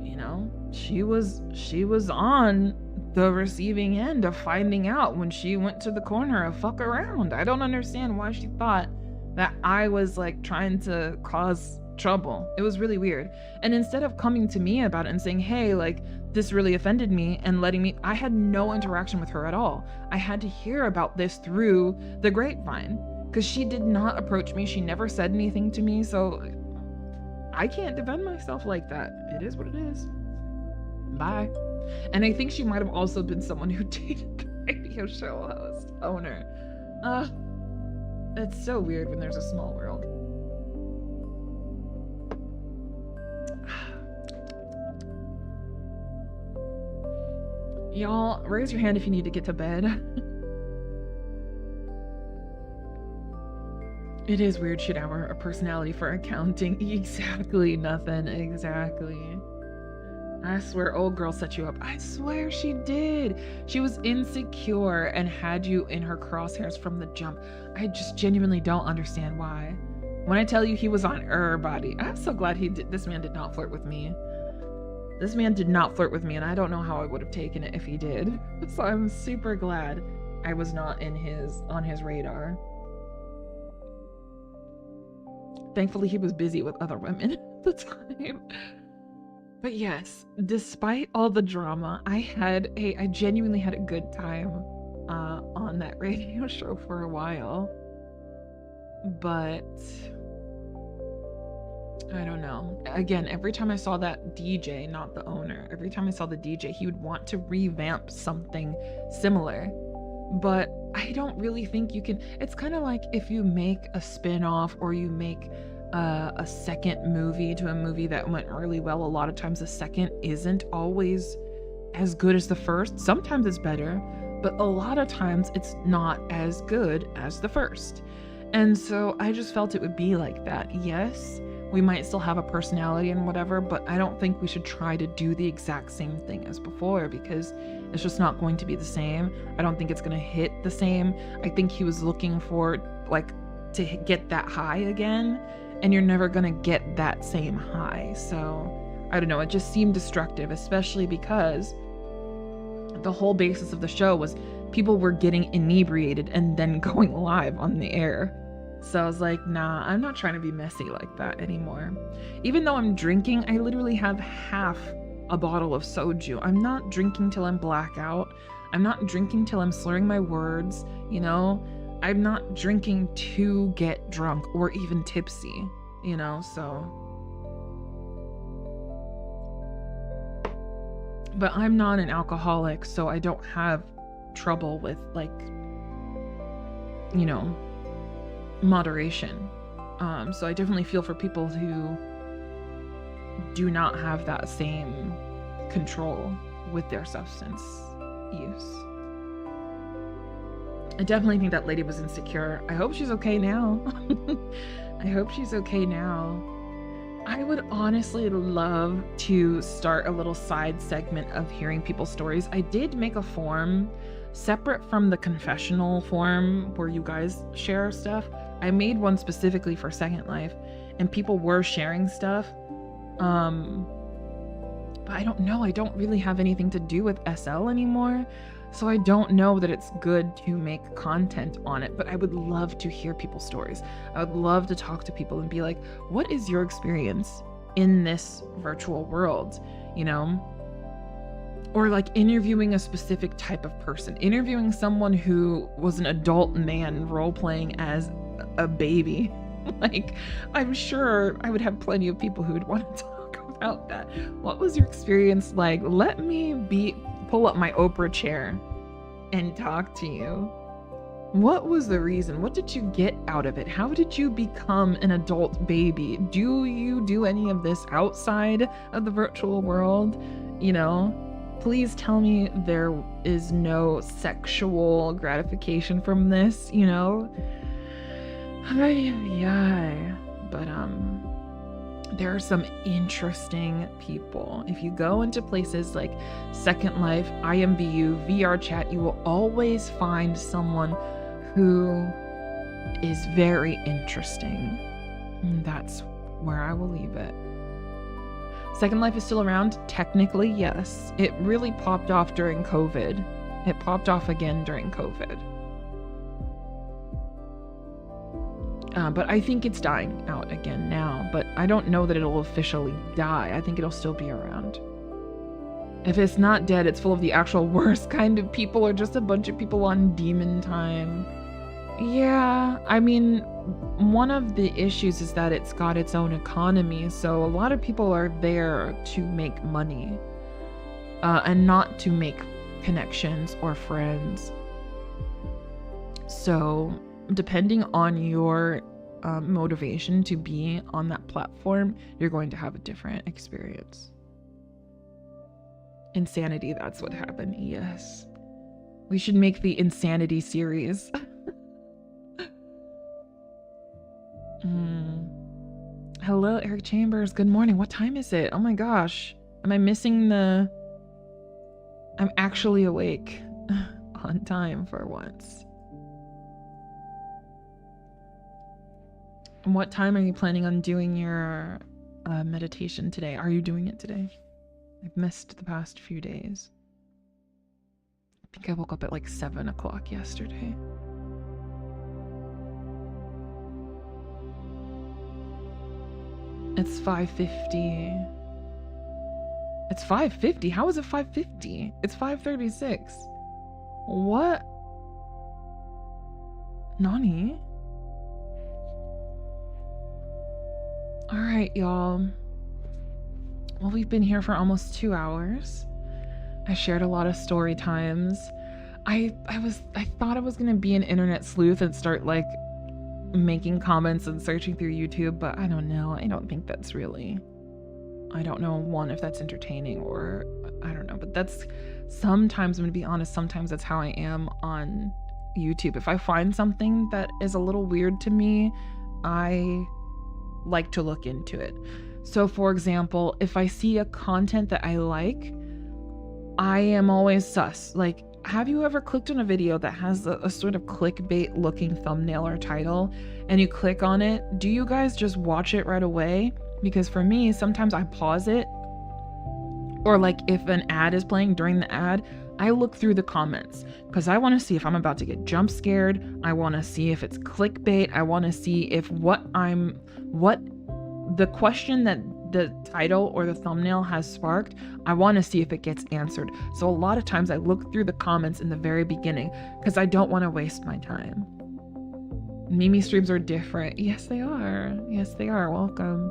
you know, she was on the receiving end of finding out when she went to the corner of fuck around. I don't understand why she thought that I was like trying to cause trouble. It was really weird. And instead of coming to me about it and saying, hey, like, this really offended me, and letting me, I had no interaction with her at all. I had to hear about this through the grapevine, because she did not approach me. She never said anything to me, so I can't defend myself like that. It is what it is. Bye. And I think she might have also been someone who dated the radio show host owner. It's so weird when there's a small world. Y'all, raise your hand if you need to get to bed. It is weird she'd have a personality for accounting. Exactly, nothing. Exactly. I swear, old girl set you up. I swear she did. She was insecure and had you in her crosshairs from the jump. I just genuinely don't understand why. When I tell you he was on her body, I'm so glad this man did not flirt with me. This man did not flirt with me, and I don't know how I would have taken it if he did. So I'm super glad I was not on his radar. Thankfully, he was busy with other women at the time. But yes, despite all the drama, I genuinely had a good time on that radio show for a while. But I don't know. Again, every time I saw that DJ, not the owner, every time I saw the DJ, he would want to revamp something similar. But I don't really think you can. It's kind of like if you make a spin-off or you make a second movie to a movie that went really well. A lot of times the second isn't always as good as the first. Sometimes it's better, but a lot of times it's not as good as the first. And so I just felt it would be like that. Yes, we might still have a personality and whatever, but I don't think we should try to do the exact same thing as before, because it's just not going to be the same. I don't think it's going to hit the same. I think he was looking for to get that high again, and you're never going to get that same high. So I don't know, it just seemed destructive, especially because the whole basis of the show was people were getting inebriated and then going live on the air. So I was like, nah, I'm not trying to be messy like that anymore. Even though I'm drinking, I literally have half a bottle of soju. I'm not drinking till I'm blackout. I'm not drinking till I'm slurring my words, you know? I'm not drinking to get drunk or even tipsy, you know? So. But I'm not an alcoholic, so I don't have trouble with, like, you know, moderation. So I definitely feel for people who do not have that same control with their substance use. I definitely think that lady was insecure. I hope she's okay now. I hope she's okay now. I would honestly love to start a little side segment of hearing people's stories. I did make a form separate from the confessional form where you guys share stuff. I made one specifically for Second Life, and people were sharing stuff. But I don't know. I don't really have anything to do with SL anymore. So I don't know that it's good to make content on it, but I would love to hear people's stories. I would love to talk to people and be like, what is your experience in this virtual world, you know? Or like interviewing a specific type of person, interviewing someone who was an adult man role-playing as a baby. Like, I'm sure I would have plenty of people who would want to talk about that. What was your experience like? Let me pull up my Oprah chair and talk to you. What was the reason? What did you get out of it? How did you become an adult baby? Do you do any of this outside of the virtual world? You know, please tell me there is no sexual gratification from this, you know? But there are some interesting people. If you go into places like Second Life, IMVU, VR chat, you will always find someone who is very interesting. And that's where I will leave it. Second Life is still around? Technically, yes. It really popped off during COVID. It popped off again during COVID. But I think it's dying out again now, but I don't know that it'll officially die. I think it'll still be around. If it's not dead, it's full of the actual worst kind of people, or just a bunch of people on demon time. Yeah, I mean, one of the issues is that it's got its own economy, so a lot of people are there to make money. and not to make connections or friends. So depending on your motivation to be on that platform, you're going to have a different experience. Insanity, that's what happened. Yes. We should make the Insanity series. Hello, Eric Chambers. Good morning. What time is it? Oh my gosh. Am I missing the... I'm actually awake on time for once. And what time are you planning on doing your meditation today? Are you doing it today? I've missed the past few days. I think I woke up at like 7 o'clock yesterday. It's 5:50. It's 5:50? How is it 5:50? It's 5:36. What? Nani? Alright, y'all. Well, we've been here for almost 2 hours. I shared a lot of story times. I thought I was gonna be an internet sleuth and start like making comments and searching through YouTube, but I don't know. I don't think that's really... I don't know, one, if that's entertaining or... I don't know, but that's... Sometimes, I'm gonna be honest, sometimes that's how I am on YouTube. If I find something that is a little weird to me, I like to look into it. So for example, if I see a content that I like, I am always sus. Like, have you ever clicked on a video that has a sort of clickbait looking thumbnail or title and you click on it? Do you guys just watch it right away? Because for me, sometimes I pause it, or like if an ad is playing during the ad, I look through the comments because I want to see if I'm about to get jump scared. I want to see if it's clickbait. I want to see if what the question that the title or the thumbnail has sparked, I want to see if it gets answered. So a lot of times I look through the comments in the very beginning because I don't want to waste my time. Mimi streams are different. Yes, they are. Yes, they are. Welcome.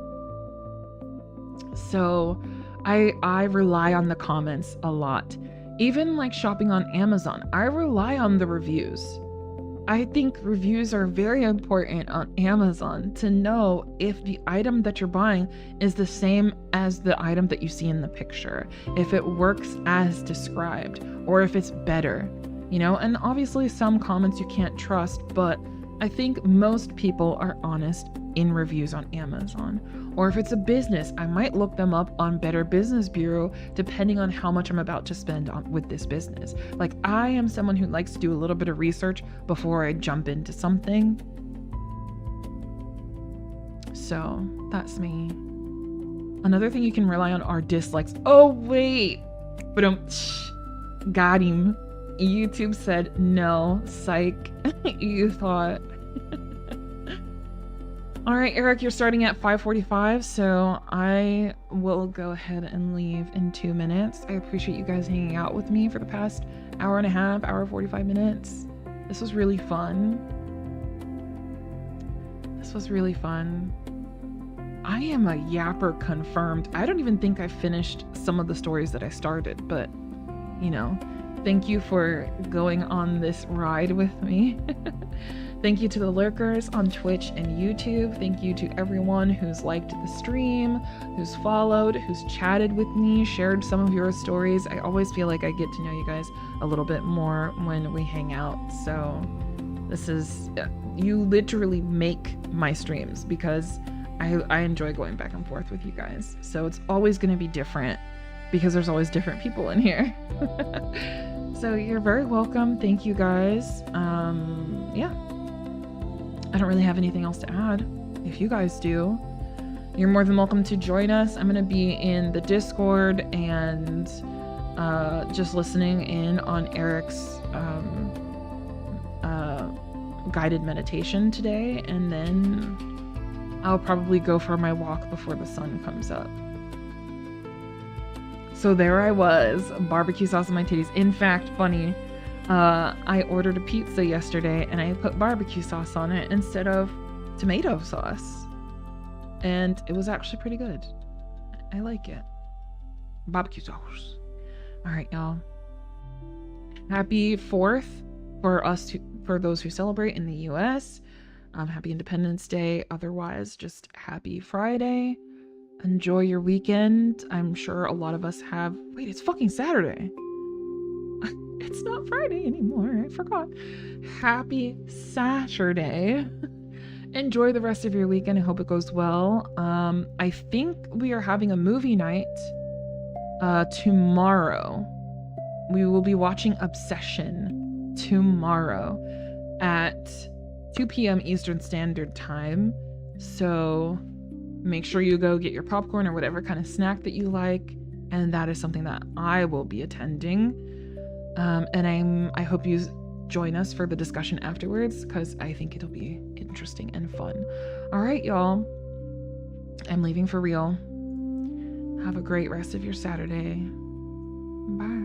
So I rely on the comments a lot. Even like shopping on Amazon, I rely on the reviews. I think reviews are very important on Amazon to know if the item that you're buying is the same as the item that you see in the picture, if it works as described, or if it's better, you know? And obviously some comments you can't trust, but I think most people are honest in reviews on Amazon. Or if it's a business, I might look them up on Better Business Bureau, depending on how much I'm about to spend on with this business. Like, I am someone who likes to do a little bit of research before I jump into something. So that's me. Another thing you can rely on are dislikes. Oh, wait. But got him. YouTube said no, psych. You thought. All right, Eric, you're starting at 5:45, so I will go ahead and leave in 2 minutes. I appreciate you guys hanging out with me for the past hour and a half, hour 45 minutes. This was really fun. This was really fun. I am a yapper confirmed. I don't even think I finished some of the stories that I started, but, you know, thank you for going on this ride with me. Thank you to the lurkers on Twitch and YouTube. Thank you to everyone who's liked the stream, who's followed, who's chatted with me, shared some of your stories. I always feel like I get to know you guys a little bit more when we hang out. So this is, you literally make my streams because I enjoy going back and forth with you guys. So it's always going to be different because there's always different people in here. So you're very welcome. Thank you guys. Yeah. I don't really have anything else to add. If you guys do, you're more than welcome to join us. I'm going to be in the Discord and just listening in on Eric's guided meditation today. And then I'll probably go for my walk before the sun comes up. So there I was, barbecue sauce on my titties. In fact, funny, I ordered a pizza yesterday and I put barbecue sauce on it instead of tomato sauce. And it was actually pretty good. I like it. Barbecue sauce. All right, y'all. Happy 4th for those who celebrate in the US. Happy Independence Day. Otherwise, just happy Friday. Enjoy your weekend. I'm sure a lot of us have. Wait, it's fucking Saturday. It's not Friday anymore. I forgot. Happy Saturday. Enjoy the rest of your weekend. I hope it goes well. I think we are having a movie night tomorrow. We will be watching Obsession tomorrow at 2 p.m. Eastern Standard Time. So make sure you go get your popcorn or whatever kind of snack that you like. And that is something that I will be attending. And I hope you join us for the discussion afterwards, because I think it'll be interesting and fun. All right, y'all. I'm leaving for real. Have a great rest of your Saturday. Bye.